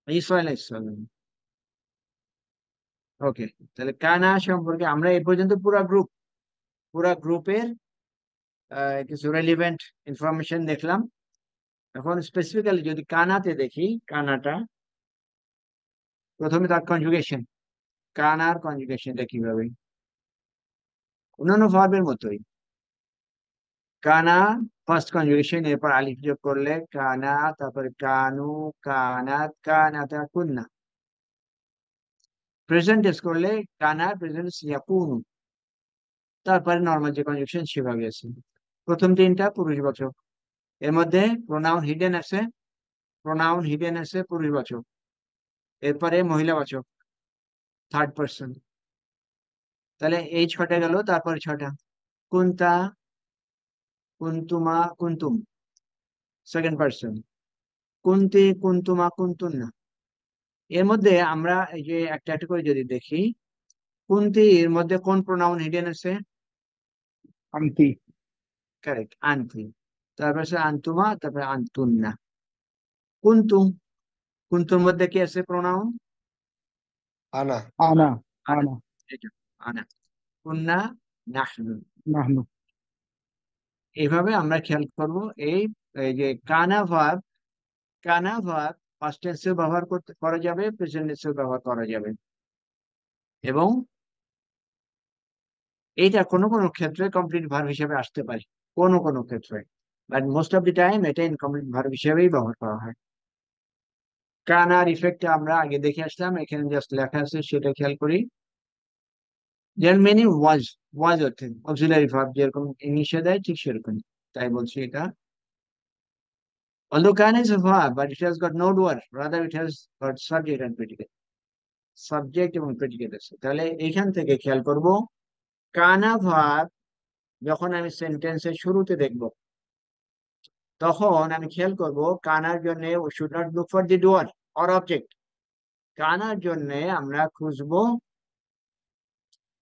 ঈসা আলাইহিস সালাম। ওকে, তাহলে কানা সম্পর্কে আমরা এই পর্যন্ত পুরা গ্রুপের কিছু রেলিভেন্ট ইনফরমেশন দেখলাম। এখন স্পেসিফিক্যালি যদি কানাতে দেখি, কানাটা প্রথমে তার কনজুগেশন, কানার কনজুগেশনটা কিভাবে? অন্যান্য ভার্বের মতোই, কানা ফার্স্ট কনজুগেশন, এরপর আলিফ যোগ করলে কানা, তারপরে কানু, কানাত, কানাতা, কুন্না। প্রেজেন্ট টেন্স করলে কানা, প্রেজেন্ট ইয়াকুনু, তারপরে নর্মাল যে কনজুগেশন সেভাবে আছে। প্রথম তিনটা পুরুষবাচক, এর মধ্যে প্রোনাউন হিডেন আছে, প্রোনাউন হিডেন আছে পুরুষবাচক, এরপরে মহিলাবাচক থার্ড পার্সন। তাহলে এই ছটা গেল, তারপরে ছটা কুন্তা, কুন্তুমা, কুন্তুম সেকেন্ড পার্সন, কুন্তি, কুন্তুমা, কুন্তুন্না। এর মধ্যে আমরা এই যে একটা একটা করে যদি দেখি, কুন্তি এর মধ্যে কোন প্রোনাউন হিডেন আছে? আন্তি। কারেক্ট, আন্তি। তারপরে আন্তুমা, তারপরে আন্তুন্না। কুন্তুম, কুন্তুর মধ্যে কি আছে প্রোনাউন? আনা। আনা। আনা, আনা। এটা আনা। কুন্না, নাহনু। নাহনু। এইভাবে আমরা খেয়াল করব এই এই যে কানা ভার্ব, কানা ভার্ব পাস্ট টেন্সেও ব্যবহার করা যাবে, প্রেজেন্ট টেন্সেও ব্যবহার করা যাবে, এবং এইটা কোনো কোনো ক্ষেত্রে কমপ্লিট ভার্ব হিসেবে আসতে পারে, কোনো কোনো ক্ষেত্রে, but most of the time এটা ইনকমপ্লিট ভার্ব হিসেবেই ব্যবহার করা হয়। কানার ইফেক্টটা আমরা আগে দেখে আসলাম, এখানে জাস্ট লেখা আছে সেটা খেয়াল করি। যার মেনি ওয়াজ অর্থে অক্সিলারি ভার্ব যেরকম ইংলিশে দেয় ঠিক সেরকম, তাই বলছি এটা। Although kana is a verb, but it has got no word, rather it has got subject and predicate, subject এবং প্রেডিকেট আছে। তাহলে এখান থেকে খেয়াল করব, কানা ভার্ব যখন আমি সেন্টেন্সের শুরুতে দেখব, তখন আমি খেয়াল করব কানার জন্য we should not look for the doer or object, কানার জন্য আমরা খুঁজবো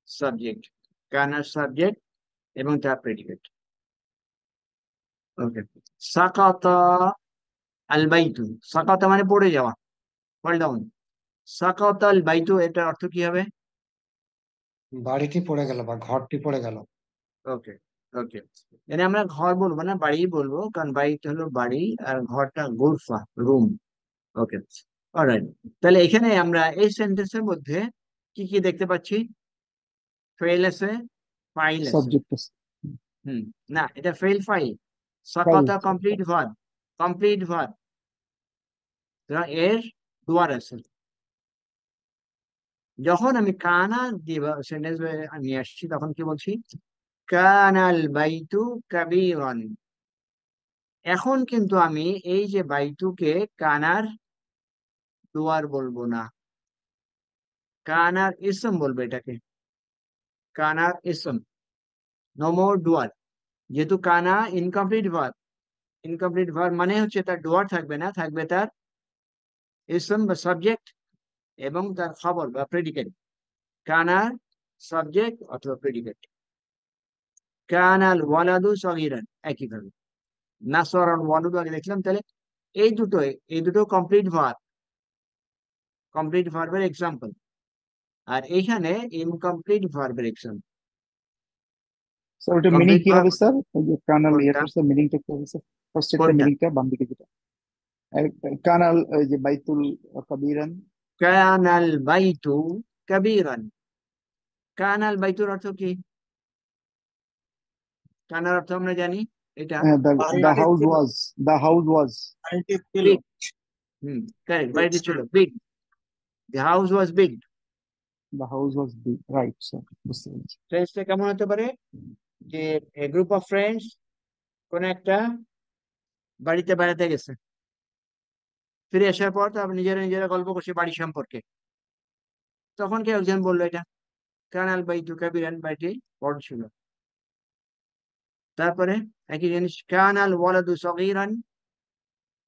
সাবজেক্ট, কানার সাবজেক্ট এবং তার প্রেডিকেট। ওকে, সাকাতা আল বাইতু, সাকাতা মানে পড়ে যাওয়া, ফল ডাউন। সাকাতা আল বাইতু, এটার অর্থ কি হবে? বাড়িটি পড়ে গেল বা ঘরটি পড়ে গেল। ওকে, ওকে, মানে আমরা ঘর বলবো না, বাড়ি বলবো, কারণ বাড়িটা হলো বাড়ি আর ঘরটা গুরফা, রুম। ওকে, অলরাইট। তাহলে এখানে আমরা এই সেন্টেন্সের মধ্যে কি কি দেখতে পাচ্ছি? ফেল আছে, ফাইল আছে। সাবজেক্ট আছে। না, এটা fail file. File. সাকাতা complete verb, complete verb. এর ডুয়ার আছে। যখন আমি কানা দিয়ে সেন্টেন্স নিয়ে আসছি তখন কি বলছি, কানাল বাইতু কাবীরান। এখন কিন্তু আমি এই যে বাইতুকে কানার ডুয়ার বলবো না, কানার ইসম বলবো এটাকে, কানার ইসম, নো মোর ডুয়ার। যেহেতু কানা ইনকমপ্লিট ভার্ব, ইনকমপ্লিট ভার্ব মানে হচ্ছে তার ডুয়ার থাকবে না, থাকবে তার ইসম বা সাবজেক্ট এবং তার খবর বা প্রেডিকেট। কানার সাবজেক্ট অথবা প্রেডিকেট। কানাল ওয়ালাদু সগীরান একইভাবে, নাসরান ওয়ালাদু আগে দেখলাম, তাহলে এই দুটো কমপ্লিট ভার্ব, কমপ্লিট ভার্বের এক্সাম্পল। আর এইখানে ইনকমপ্লিট ভার্বের এক্সাম্পল। স্যার ওটা মিনিং কমপ্লিট কি ভার্ব হবে স্যার? ওই যে কানাল ইয়ে কোনটা করছে, মিনিংটা কি হবে স্যার? ফার্স্ট একটা কোনটা মিনিংটা বাম দিকে যেটা কানাল, ওই যে বাইতুল কাবিরান। কানাল বাইতু কাবীরান। কানাল বাইতুর অর্থ কি? কানার অর্থ আমরা জানি, এটা the house was, the house was big. Correct, বাড়িটি ছিল big, the house was big. The house was big, right sir, বুঝতে পেরেছি। ফ্রেন্ডসটা কেমন হতে পারে, যে গ্রুপ অফ ফ্রেন্ডস কোন একটা বাড়িতে বেড়াতে গেছে, ফিরে আসার পর তারপর নিজেরা নিজেরা গল্প করছে বাড়ি সম্পর্কে। তখন কেউ একজন বললো এটা কানাল বাইতু কাবিরান, বাড়িটি বড় ছিল। তারপরে একই জিনিস, কানাল ওয়ালাদু সগীরান,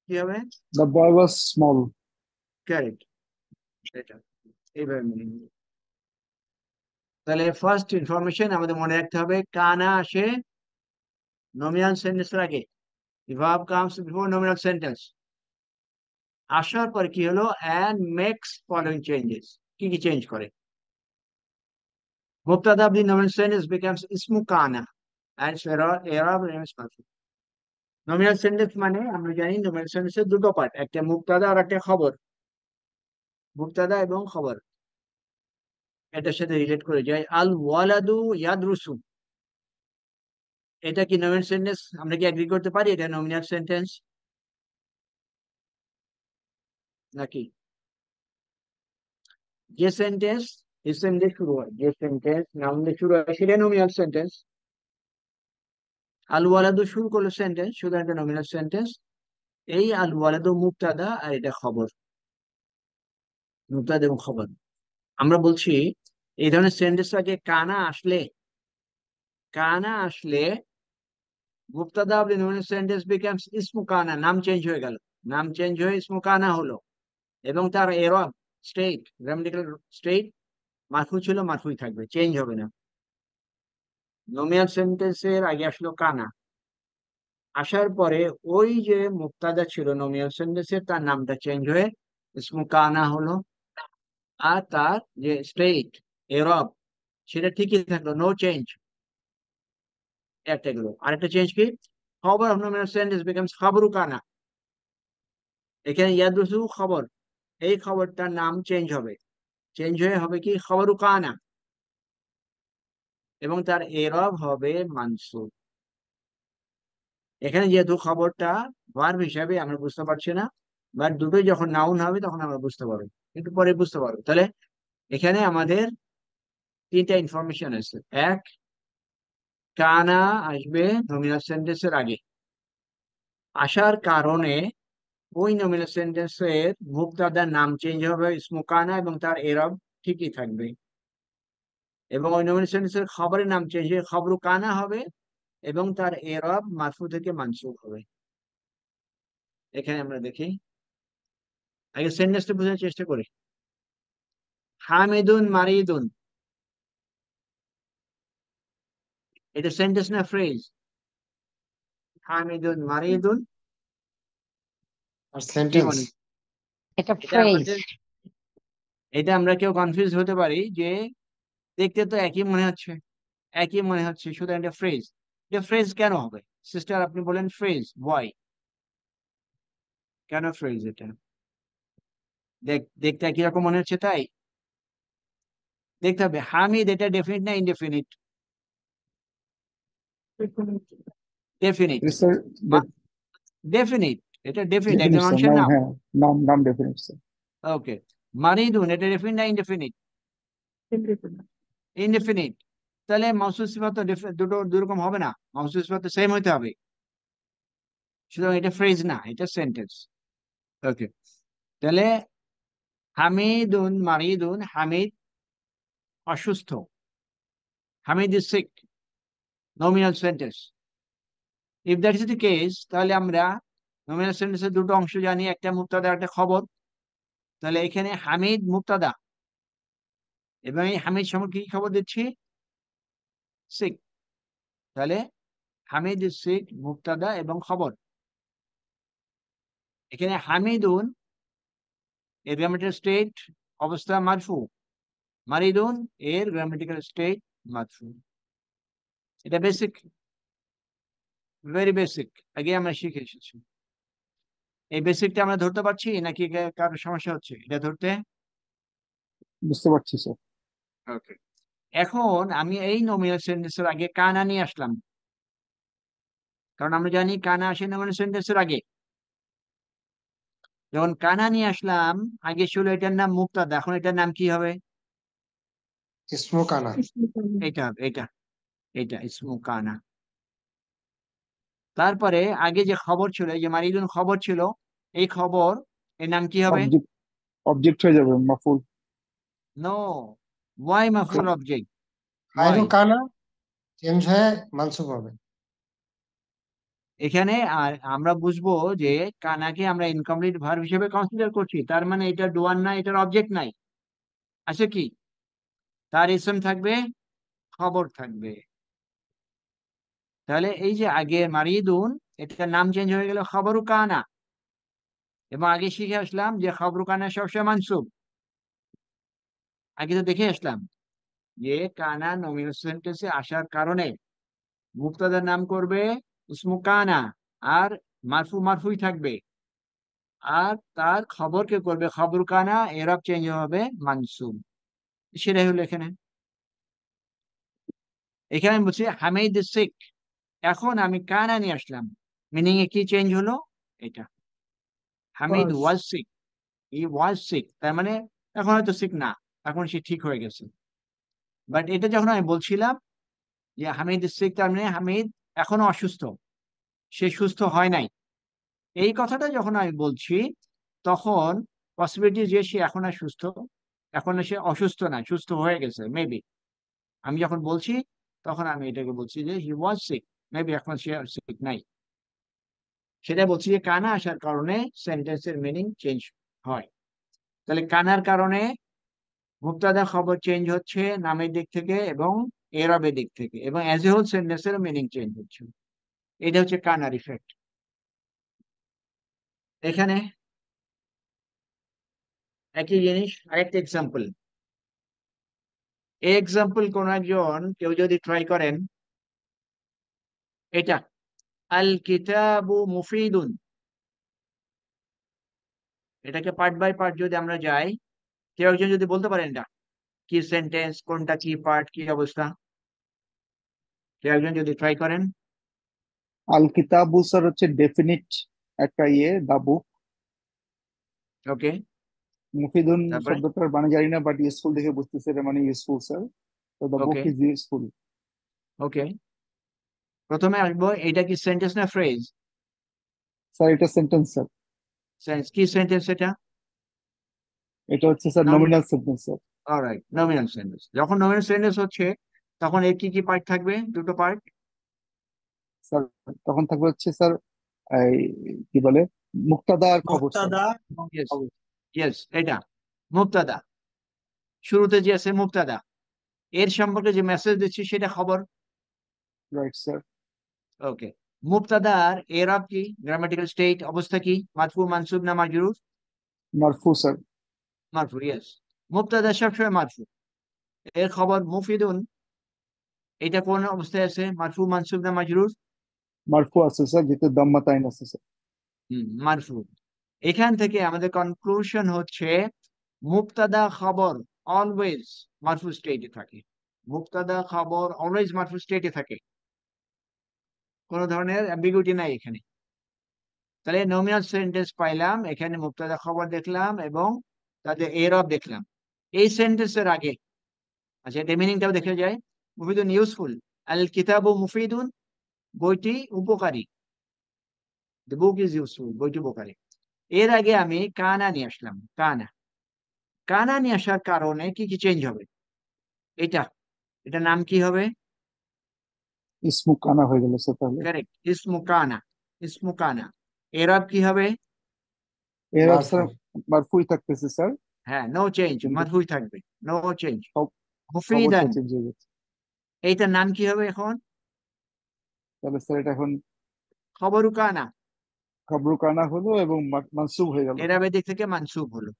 কি হবে? The boy was small. Correct, এটা এইভাবে meaning হবে। তাহলে ফার্স্ট ইনফরমেশন আমাদের মনে রাখতে হবে, কানা আসে নমিনাল সেন্টেন্সের আগে, verb comes before nominal sentence। আসার পর কি হলো, and makes following changes। কি কি চেঞ্জ করে? মুবতাদা of the nominal sentence becomes ismu kana and i'rab remains marfu। Nominal sentence মানে আমরা জানি নমিনাল সেন্টেন্সের দুটো পার্ট, একটা মুবতাদা আর একটা খবর। মুবতাদা এবং খবর এটার সাথে রিলেট করে যায়। আল ওয়ালাদু ইয়াদরুসু, এটা কি নমিনাল সেন্টেন্স? আমরা কি এগ্রি করতে পারি এটা নমিনাল সেন্টেন্স নাকি? যে সেন্টেন্স ইসম দিয়ে শুরু হয়, যে সেন্টেন্স নাউন দিয়ে শুরু হয় সেটা নমিনাল সেন্টেন্স। আল ওয়ালাদু শুরু করলো সেন্টেন্স, শুধু একটা নমিনাল সেন্টেন্স। এই আল ওয়ালাদু মুবতাদা আর এটা খবর, মুবতাদা এবং খবর। আমরা বলছি এই ধরনের সেন্টেন্স আগে কানা আসলে মুবতাদা of the nominal sentence becomes ইসমু কানা, নাম চেঞ্জ হয়ে গেল, নাম চেঞ্জ হয়ে ইসমু কানা হলো। এবং তার এরব স্টেট, গ্রামাটিক্যাল স্টেট মারফু ছিল, মারফুই থাকবে, চেঞ্জ হবে না। নমিনাল সেন্টেন্সের আগে আসলো কানা, আসার পরে ওই যে মুবতাদা ছিল নমিনাল সেন্টেন্সের, তার নামটা চেঞ্জ হয়ে ইসমু কানা হলো। আর তার যে স্টেট, এরব, সেটা ঠিকই থাকলো, নো চেঞ্জ। একটা গেল, আরেকটা চেঞ্জ কি, খবর অফ নমিনাল সেন্টেন্স বিকামস খবরু কানা। এখানে ইয়াদরুসু খবর, এই খবরটার নাম চেঞ্জ হবে, চেঞ্জ হয়ে হবে কি খবরু কানা, এবং তার এরব হবে মানসুব। এখানে যেহেতু খবরটা ভার্ব হিসাবে আমরা বুঝতে পারছি না, বাট দুটোই যখন নাউন হবে তখন আমরা বুঝতে পারবো, একটু পরে বুঝতে পারবো। তাহলে এখানে আমাদের তিনটা ইনফরমেশন আছে। এক, কানা আসবে নমিনাল সেন্টেন্সের আগে, আসার কারণে ওই নমিনাল সেন্টেন্সের মুবতাদার নাম চেঞ্জ হবে ইসমু কানা, এবং তার এরব ঠিকই থাকবে। এবং ওই নমিনাল সেন্টেন্সের খবরের নাম চেঞ্জ হয়ে খবরু কানা হবে, এবং তার এরব মারফু থেকে মানসুব হবে। এখানে আমরা দেখি, আগে সেন্টেন্সটা বোঝার চেষ্টা করি। হামিদুন মারিদুন, এটা সেন্টেন্স না ফ্রেজ? হামিদুন মারিদুন আর কি সেন্টেন্স। মনে, এটা এটা ফ্রেজ। আমাদের, এটা আমরা কেউ কনফিউজ হতে পারি যে দেখতে তো একই মনে হচ্ছে, একই মনে হচ্ছে, শুধু একটা ফ্রেজ। এটা ফ্রেজ কেন হবে সিস্টার, আপনি বলেন ফ্রেজ, ওয়াই, কেন ফ্রেজ? এটা দেখতে একই রকম মনে হচ্ছে তাই দেখতে হবে। হামিদ এটা ডেফিনিট না ইনডেফিনিট? Definite, sir definite. এটা ডেফিনিট, ডেফিনিট একজন স্যার, মানুষের নাম, নাম। হ্যাঁ, নাম, নাম ডেফিনিট স্যার। ওকে, মারিদুন এটা ডেফিনিট না ইনডেফিনিট? ইনডেফিনিট। তাহলে মাউসুল সিফাত তো দুটো দুরকম হবে না, মাউসুল সিফাত তো সেম হইতে হবে। সুতরাং এটা ফ্রেজ না, এটা সেন্টেন্স। ওকে, তাহলে হামিদুন মারিদুন, হামিদ অসুস্থ, Hamid is sick, nominal sentence. If that is the case, তাহলে আমরা নমিনাল সেন্টেন্সের দুটো অংশ জানি, একটা মুবতাদা একটা খবর। তাহলে এখানে হামিদ মুবতাদা, এবং এই হামিদ সম্পর্কে কি খবর দিচ্ছি? সিক। তাহলে হামিদ ইজ সিক মুবতাদা এবং খবর। এখানে হামিদুন এর গ্রামাটিক্যাল স্টেট অবস্থা মারফু, মারিদুন এর গ্রামাটিক্যাল স্টেট মারফু। এটা বেসিক, ভেরি বেসিক, আগে আমরা শিখে এসেছি। এই বেসিকটা আমরা ধরতে পারছি নাকি কারো সমস্যা হচ্ছে এটা ধরতে? বুঝতে পারছি স্যার। ওকে, এখন আমি এই নমিনাল সেন্টেন্সের আগে কানা নিয়ে আসলাম, কারণ আমরা জানি কানা আসে নমিনাল সেন্টেন্সের আগে। যখন কানা নিয়ে আসলাম, আগে ছিল এটার নাম মুক্তাদা, এখন এটার নাম কি হবে? ইসমু কানা। এটা এটা এটা ইসমু কানা। তারপরে আগে যে খবর ছিল, এই যে মারিদুন খবর ছিল, এই খবর এর নাম কি হবে? অবজেক্ট, অবজেক্ট হয়ে যাবে মাফুল। নো, ওয়াই মাফুল অবজেক্ট, ওয়াই। খায়রু কানা চেঞ্জ হয়ে মানসুব হবে। এখানে আর আমরা বুঝবো যে কানাকে আমরা ইনকমপ্লিট ভার্ব হিসেবে কনসিডার করছি, তার মানে এটা ডুয়ার নাই, এটার অবজেক্ট নাই, আছে কি? তার ইসম থাকবে, খবর থাকবে। তাহলে এই যে আগে মারিদুন, এটার নাম চেঞ্জ হয়ে গেল খবরু কানা, এবং আগে শিখে আসলাম যে খবরু কানা সবসময় মানসুব। আগে তো দেখে আসলাম যে কানা নমিনাল সেন্টেন্সে আসার কারণে মুক্তাদার নাম করবে ইসমু কানা, আর মারফু মারফুই থাকবে, আর তার খবরকে করবে খবর কানা, এরব চেঞ্জ হবে মানসুব। সেটাই হলো এখানে। এখানে আমি বলছি হামিদ সিক, এখন আমি কানা নিয়ে আসলাম, মিনিং এ কি চেঞ্জ হলো? এটা Hamid was sick, he was sick, তার মানে এখন হয়তো সিক না, এখন সে ঠিক হয়ে গেছে। বাট এটা যখন আমি বলছিলাম যে হামিদ সিক, তার মানে হামিদ এখনো অসুস্থ, সে সুস্থ হয় নাই। এই কথাটা যখন আমি বলছি, তখন পসিবিলিটি যে সে এখন আর সুস্থ, এখন আর সে অসুস্থ না, সুস্থ হয়ে গেছে মেবি। আমি যখন বলছি তখন আমি এটাকে বলছি যে হি ওয়াজ সিক, মেবি এখন সে আর সিক নাই। সেটা বলছি যে কানা আসার কারণে সেন্টেন্সের মিনিং চেঞ্জ হয়। তাহলে কানার কারণে মুবতাদা খবর চেঞ্জ হচ্ছে নামের দিক থেকে এবং এরবের দিক থেকে, এবং অ্যাজ এ হোল সেন্টেন্সের মিনিং চেঞ্জ হচ্ছে। এটা হচ্ছে কানার ইফেক্ট। এখানে একই জিনিস, আরেকটা এক্সাম্পল। এই এক্সাম্পল কোন একজন কেউ যদি ট্রাই করেন, এটা আল কিতাবু মুফিদুন, এটাকে পার্ট বাই পার্ট যদি আমরা যাই, কেউ একজন যদি বলতে পারেন এটা কি সেন্টেন্স, কোনটা কি পার্ট, কি অবস্থা, কেউ একজন যদি ট্রাই করেন। আল কিতাবু স্যার হচ্ছে ডেফিনিট একটা দা বুক। ওকে, মুফিদুন তারপরে শব্দটার মানে জানি না, বাট ইউজফুল দেখে বুঝতেছে এটা মানে ইউজফুল স্যার। তো দা বুক ওকে ইজ ইউজফুল। ওকে, প্রথমে আসবো, এটা কি সেন্টেন্স না ফ্রেজ? স্যার এটা সেন্টেন্স স্যার। কি সেন্টেন্স এটা? এটা হচ্ছে sir nominal sentence sir. Alright, nominal sentence. যখন নমিনাল সেন্টেন্স হচ্ছে, তখন এর কি কি পার্ট থাকবে? দুটো পার্ট। স্যার তখন থাকবে হচ্ছে স্যার এই কি বলে মুক্তাদা আর খবর স্যার। মুক্তাদা এবং ইয়েস, খবর। ইয়েস, এটা মুবতাদা, শুরুতে যে আছে মুবতাদা, এর সম্পর্কে যে মেসেজ দিচ্ছি সেটা খবর। Right sir. ওকে, মুবতাদার এরব কি, গ্রামাটিক্যাল স্টেট অবস্থা কি, মারফু মানসুব না মাজরুর? মারফু স্যার। মারফু, ইয়েস। মুবতাদা সবসময় মারফু। এর খবর মুফিদুন, এটা কোন অবস্থায় আছে, মারফু মানসুব না মাজরুর? মারফু আছে স্যার, যেহেতু দাম্মা তাইন আছে স্যার। মারফু। এখান থেকে আমাদের কনক্লুশন হচ্ছে মুবতাদা খবর অলওয়েজ মারফু স্টেটে থাকে, মুবতাদা খবর অলওয়েজ মারফু স্টেটে থাকে, কোনো ধরনের অ্যাম্বিগুইটি নাই এখানে। তাহলে নমিনাল সেন্টেন্স পাইলাম, এখানে মুক্তাদা খবর দেখলাম এবং তাদের এরব দেখলাম এই সেন্টেন্সের আগে। আচ্ছা, এটা মিনিংটাও দেখে যায়। মুফিদুন ইউজফুল, আল কিতাবু মুফিদুন, বইটি উপকারী, দ্য বুক ইজ ইউজফুল, বইটি উপকারী। এর আগে আমি কানা নিয়ে আসলাম, কানা। কানা নিয়ে আসার কারণে কি কি চেঞ্জ হবে? এটা এটা নাম কি হবে? স্মুক আনা হয়ে গেল স্যার তাহলে। কারেক্ট, ইসমু কানা, ইসমু কানা। এরব কি হবে? এর মারফু। স্যার মারফুই থাকতেছে স্যার, হ্যাঁ, নো চেঞ্জ, কিন্তু মারফুই থাকবে, নো চেঞ্জ। খবরটা মুফিদান, চেঞ্জ হয়ে গেছে। এইটার নাম কি হবে এখন? তাহলে স্যার এটা এখন খবরু কানা, খবরুক আনা হলো এবং মানসুব হয়ে গেল। এরাবের দিক থেকে মানসুব হলো।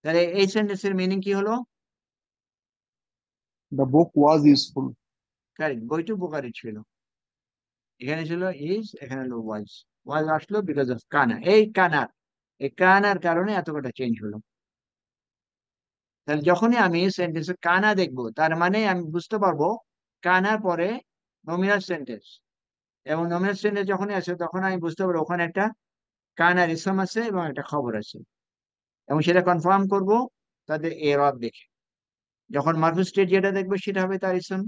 তাহলে এই সেন্টেন্সের মিনিং কি হলো? The book was useful. Correct, বইটি উপকারী ছিল। এখানে ছিল ইজ, এখানে হলো ওয়াজ। ওয়াজ আসলো বিকজ অফ কানা। এই কানার কারণে এত কটা চেঞ্জ হলো। তাহলে যখনই আমি সেন্টেন্সে কানা দেখবো, তার মানে আমি বুঝতে পারবো কানার পরে নমিনাল সেন্টেন্স, এবং নমিনাল সেন্টেন্স যখনই আসে তখন আমি বুঝতে পারবো ওখানে একটা কানার ইসম আছে এবং একটা খবর আছে, এবং সেটা কনফার্ম করব তাদের এরব দেখে। যখন মারফুল স্টেট যেটা দেখবো সেটা হবে তার ইসম,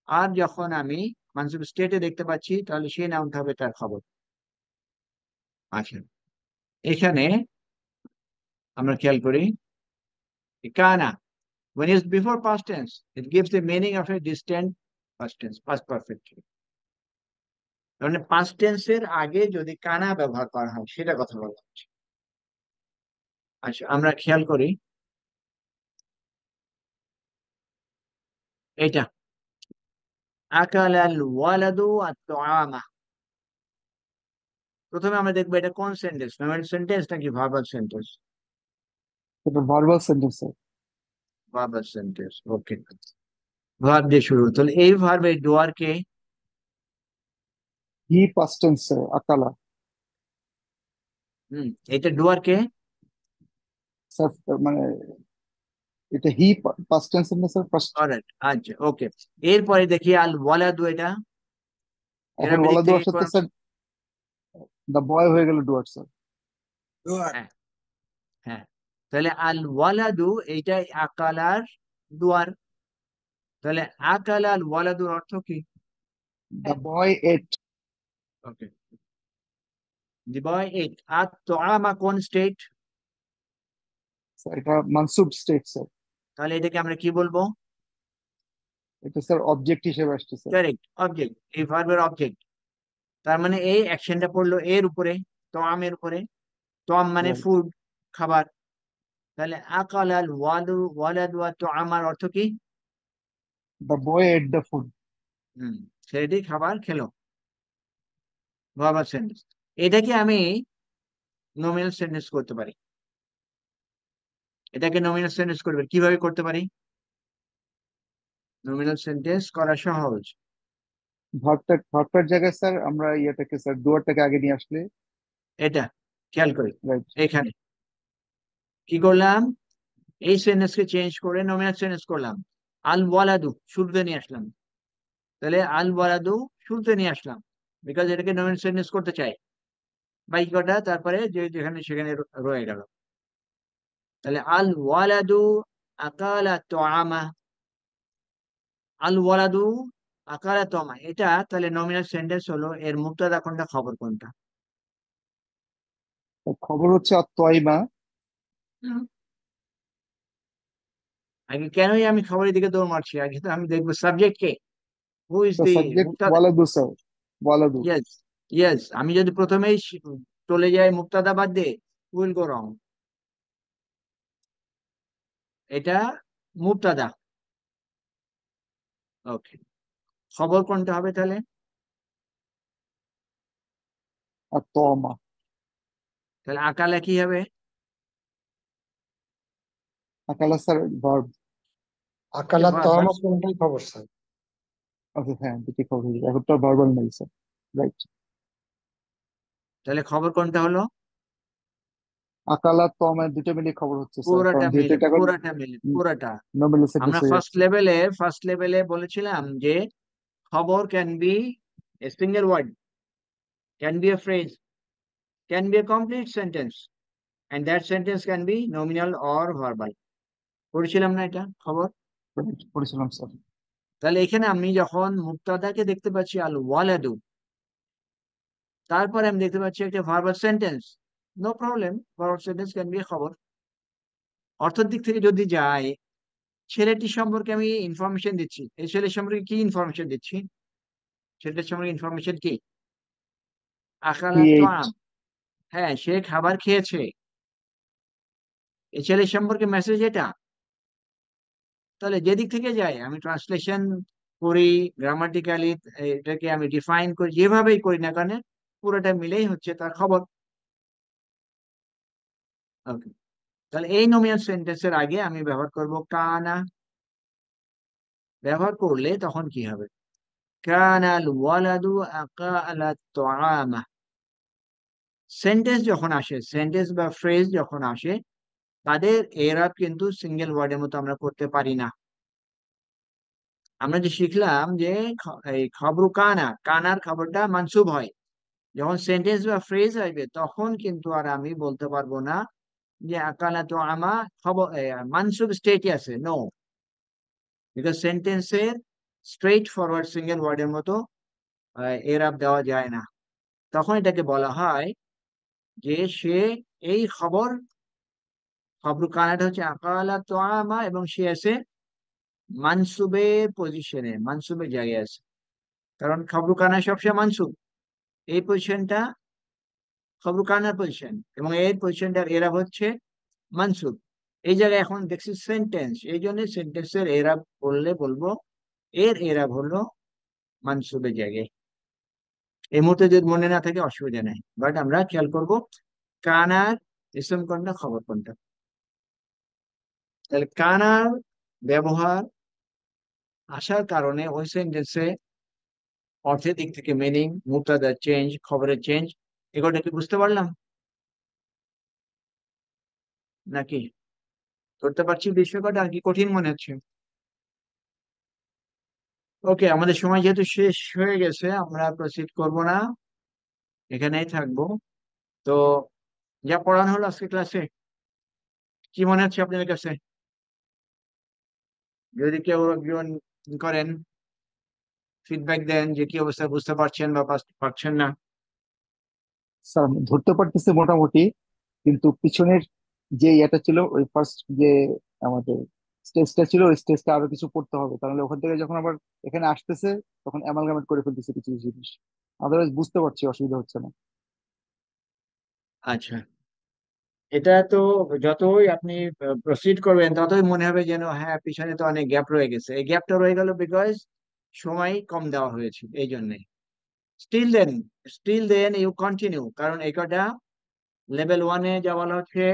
আর যখন আমি মানসুব স্টেটে দেখতে পাচ্ছি তাহলে সেই নামটা হবে তার খবর। আচ্ছা, এখানে আমরা খেয়াল করি কানা when used before past tense it gives the meaning of a distant past tense, past perfect। মানে পাস্ট টেন্সের আগে যদি কানা ব্যবহার করা হয় সেটা কথা বলা হচ্ছে। আচ্ছা, আমরা খেয়াল করি এটা আকাল আল ওয়ালাদু আত-তুআমা। প্রথমে আমরা দেখবো এটা কোন সেন্টেন্স, নমিনাল সেন্টেন্স নাকি ভার্বাল সেন্টেন্স? এটা verbal sentence sir. Verbal sentence, okay. Verb দিয়ে শুরু, তাহলে এই ভার্বে ডুয়ার কে? হি পাস্ট টেন্স স্যার, আকালা। এটা ডুয়ার কে? স্যার মানে এটা হি পাস্ট টেন্স না স্যার, ফার্স্ট। অলরাইট, আচ্ছা, ওকে। এরপরে দেখি আল ওয়ালাদু, এটা এরা এখন দিক ওয়ালা থেকে দুয়ার সাথে স্যার দ্য বয় হয়ে গেল ডুয়ার স্যার। হ্যাঁ, হ্যাঁ। তাহলে আল ওয়ালাদু এইটাই আকালার দুয়ার। তাহলে আকাল আল ওয়ালাদুর অর্থ কি? দ্য বয় এট। ওকে, দি বয় এট আত তুআমা কোন স্টেট? স্যার এটা মানসুব স্টেট স্যার। তাহলে এটাকে আমরা কি বলবো? এটা স্যার অবজেক্ট হিসেবে আসছে স্যার। কারেক্ট, অবজেক্ট, এই ভার্বের অবজেক্ট। তার মানে এই অ্যাকশনটা পড়লো এর উপরে, তোয়ামের উপরে। তোয়াম মানে রাইট। ফুড, খাবার। তাহলে আকাল আল ওয়ালাদু আত তুআমার অর্থ কি? The boy at the food. ছেলেটি খাবার খেলো, ভার্বাল সেন্টেন্স। এটাকে আমি নমিনাল সেন্টেন্স করতে পারি। এটাকে নমিনাল সেন্টেন্স করবে কিভাবে করতে পারি? নমিনাল সেন্টেন্স করা সহজ। ভার্বটার জায়গায় স্যার আমরা ইয়েটাকে স্যার ডুয়ারটাকে আগে নিয়ে আসলে। এটা খেয়াল করি, রাইট। এখানে কি করলাম, এই সেন্টেন্সকে চেঞ্জ করে নমিনাল সেন্টেন্স করলাম। আল ওয়ালাদু শুরুতে নিয়ে আসলাম, তাহলে আল ওয়ালাদু শুরুতে নিয়ে আসলাম বিকজ এটাকে নমিনাল সেন্টেন্স করতে চাই। বাকি কটা তারপরে যে যেখানে সেখানে রয়ে গেল। তাহলে আল ওয়ালাদু আকালা তুআমা, আল ওয়ালাদু আকালা তুআমা, এটা তাহলে নমিনাল সেন্টেন্স হলো। এর মুক্তাদা কোনটা, খবর কোনটা? খবর হচ্ছে আত-তুআইমা। আগে কেনই আমি খবরের দিকে দৌড় মারছি, আগে তো আমি দেখবো সাবজেক্ট কে, হু ইজ তো দি সাবজেক্ট মুক্তাদা। ওয়ালাদু স্যার, ওয়ালাদু। Yes, yes. আমি যদি প্রথমেই চলে যাই মুক্তাদা বাদ দিয়ে, উইল গো রং। এটা মুক্তাদা, ওকে। খবর কোনটা হবে তাহলে? আত-তুআমা। তাহলে আকালে কি হবে? আকালা স্যার ভার্ব। এটা আকালা তো ভার্ব। আমার কোনটাই খবর স্যার। ওকে হ্যাঁ, দুটি খবর হয়ে গেছে। এখন তো ভার্বাল নেই স্যার। রাইট। তাহলে খবর কোনটা হলো? আকালা তুআমা দুটো মিলে খবর হচ্ছে স্যার, কারণ পুরাটা যেহেতু মিলে, এটা এখন পুরাটা মিলে, পুরাটা। নমিনাল সেন্টেন্স আমরা হয়ে যাচ্ছে। ফার্স্ট লেভেলে বলেছিলাম যে খবর can be a single word, can be a phrase, can be a complete sentence, and that sentence can be nominal or verbal. পড়েছিলাম না এটা খবর? পড়েছিলাম স্যার। তাহলে এখানে আমি যখন মুক্তাদাকে দেখতে পাচ্ছি আল ওয়ালাদু, তারপরে আমি দেখতে পাচ্ছি একটা verbal sentence, no problem, verbal sentence can be খবর। অর্থের দিক থেকে যদি যাই, ছেলেটি সম্পর্কে আমি ইনফরমেশন দিচ্ছি, এই ছেলের সম্পর্কে কি ইনফরমেশন দিচ্ছি? ছেলেটার সম্পর্কে ইনফরমেশন কি? আকালা He তো ate. আম, হ্যাঁ সে খাবার খেয়েছে, এই ছেলের সম্পর্কে মেসেজ এটা। তাহলে যেদিক থেকে যাই, আমি ট্রান্সলেশন করি, গ্রামাটিক্যালি এটাকে আমি ডিফাইন করি, যেভাবেই করি না কেন, পুরোটা মিলেই হচ্ছে তার খবর। ওকে, তাহলে এই নোমিনাল সেন্টেন্সের আগে আমি ব্যবহার করব কানা। ব্যবহার করলে তখন কি হবে? কানাল ওয়ালাদু আকালা তাআমা। সেন্টেন্স যখন আসে, সেন্টেন্স বা ফ্রেজ যখন আসে, তাদের এরাব কিন্তু সিঙ্গেল ওয়ার্ডের মতো আমরা করতে পারি না। আমরা যে শিখলাম যে এই খবরু কানা, কানার খবরটা মানসুব হয়, যখন সেন্টেন্স বা ফ্রেজ আসবে তখন কিন্তু আর আমি বলতে পারবো না যে আকালা তো আমা খবর মানসুব স্টেটে আছে, নো, বিকজ সেন্টেন্সের স্ট্রেইট ফরওয়ার্ড সিঙ্গেল ওয়ার্ডের মতো এরাব দেওয়া যায় না। তখন এটাকে বলা হয় যে সে এই খবর, খবরু কানাটা হচ্ছে আকালা তো আমা, এবং সে আছে মানসুবের পজিশনে, মানসুবের জায়গায় আছে, কারণ খবরু কানা সবসময় মানসুব, এই পজিশনটা খবরু কানার পজিশন, এবং এই পজিশনটার এরাব হচ্ছে মানসুব। এই জায়গায় এখন দেখছি সেন্টেন্স, এই জন্য সেন্টেন্সের এরাব বললে বলবো এর এরাব হলো মানসুবের জায়গায়। এই মুহূর্তে যদি মনে না থাকে অসুবিধা নেই, বাট আমরা খেয়াল করব কানার ইসম কোনটা, খবর কোনটা। তাহলে কানার ব্যবহার আসার কারণে ওই সেন্টেন্সে অর্থের দিক থেকে মিনিং, মুক্তাদা চেঞ্জ, খবরের চেঞ্জ, এগুলোটা কি বুঝতে পারলাম নাকি? করতে পারছি বিষয়টা, আর কি কঠিন মনে হচ্ছে? ওকে, আমাদের সময় যেহেতু শেষ হয়ে গেছে, আমরা প্রসিড করব না, এখানেই থাকবো। তো যা পড়ানো হলো আজকে ক্লাসে, কি মনে হচ্ছে আপনাদের কাছে? যদি কেউ একজন করেন, ফিডব্যাক দেন যে কি অবস্থা, বুঝতে পারছেন বা পারছেন না। স্যার আমি ধরতে পারতেছি মোটামুটি, কিন্তু পিছনের যে ইয়েটা ছিল, ওই ফার্স্ট যে আমাদের স্টেজটা ছিল, ওই স্টেজটা আরো কিছু পড়তে হবে, তাহলে ওখান থেকে যখন আবার এখানে আসতেছে তখন অ্যামালগামেট করে ফেলতেছে কিছু কিছু জিনিস। আদারওয়াইজ বুঝতে পারছি, অসুবিধা হচ্ছে না। আচ্ছা, এটা তো যতই আপনি প্রসিড করবেন ততই মনে হবে যেন হ্যাঁ পিছনে তো অনেক গ্যাপ রয়ে গেছে। এই গ্যাপটা রয়ে গেল বিকজ সময় কম দেওয়া হয়েছে, এই জন্যে। Still then, still then you continue, কারণ এটা লেভেল ওয়ানে যা বলা হচ্ছে,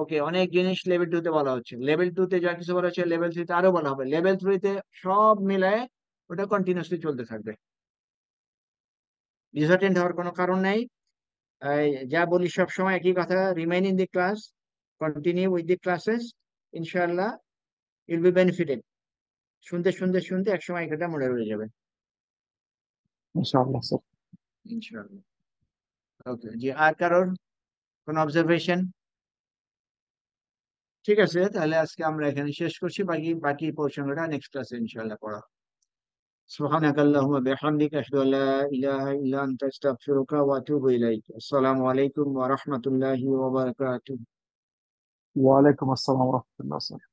ওকে, অনেক জিনিস লেভেল টু তে বলা হচ্ছে, লেভেল টু তে যা কিছু বলা হচ্ছে লেভেল থ্রি তে আরো বলা হবে, লেভেল থ্রি তে সব মিলায় ওটা কন্টিনিউসলি চলতে থাকবে। ডিসঅ্যাটেন্ড হওয়ার কোনো কারণ নেই। যা বলি সব সময় একই কথা, remain in the class, continue with the classes, ইনশাআল্লাহ ইউল বি বেনিফিটেড। শুনতে শুনতে শুনতে একসময় এটা মনে রয়ে যাবে ইনশাআল্লাহ স্যার। ইনশাআল্লাহ। ওকে জি, আর কারোর কোনো অবজারভেশন? ঠিক আছে, তাহলে আজকে আমরা এখানে শেষ করছি, বাকি বাকি পোর্শনটা নেক্সট ক্লাসে ইনশাআল্লাহ পড়া। سبحانك اللهم وبحمدك أشهد أن لا إله إلا أنت أستغفرك وأتوب إليك. السلام عليكم ورحمة الله وبركاته. ওয়ালাইকুম আসসালাম রহমতুল্লাহ স্যার।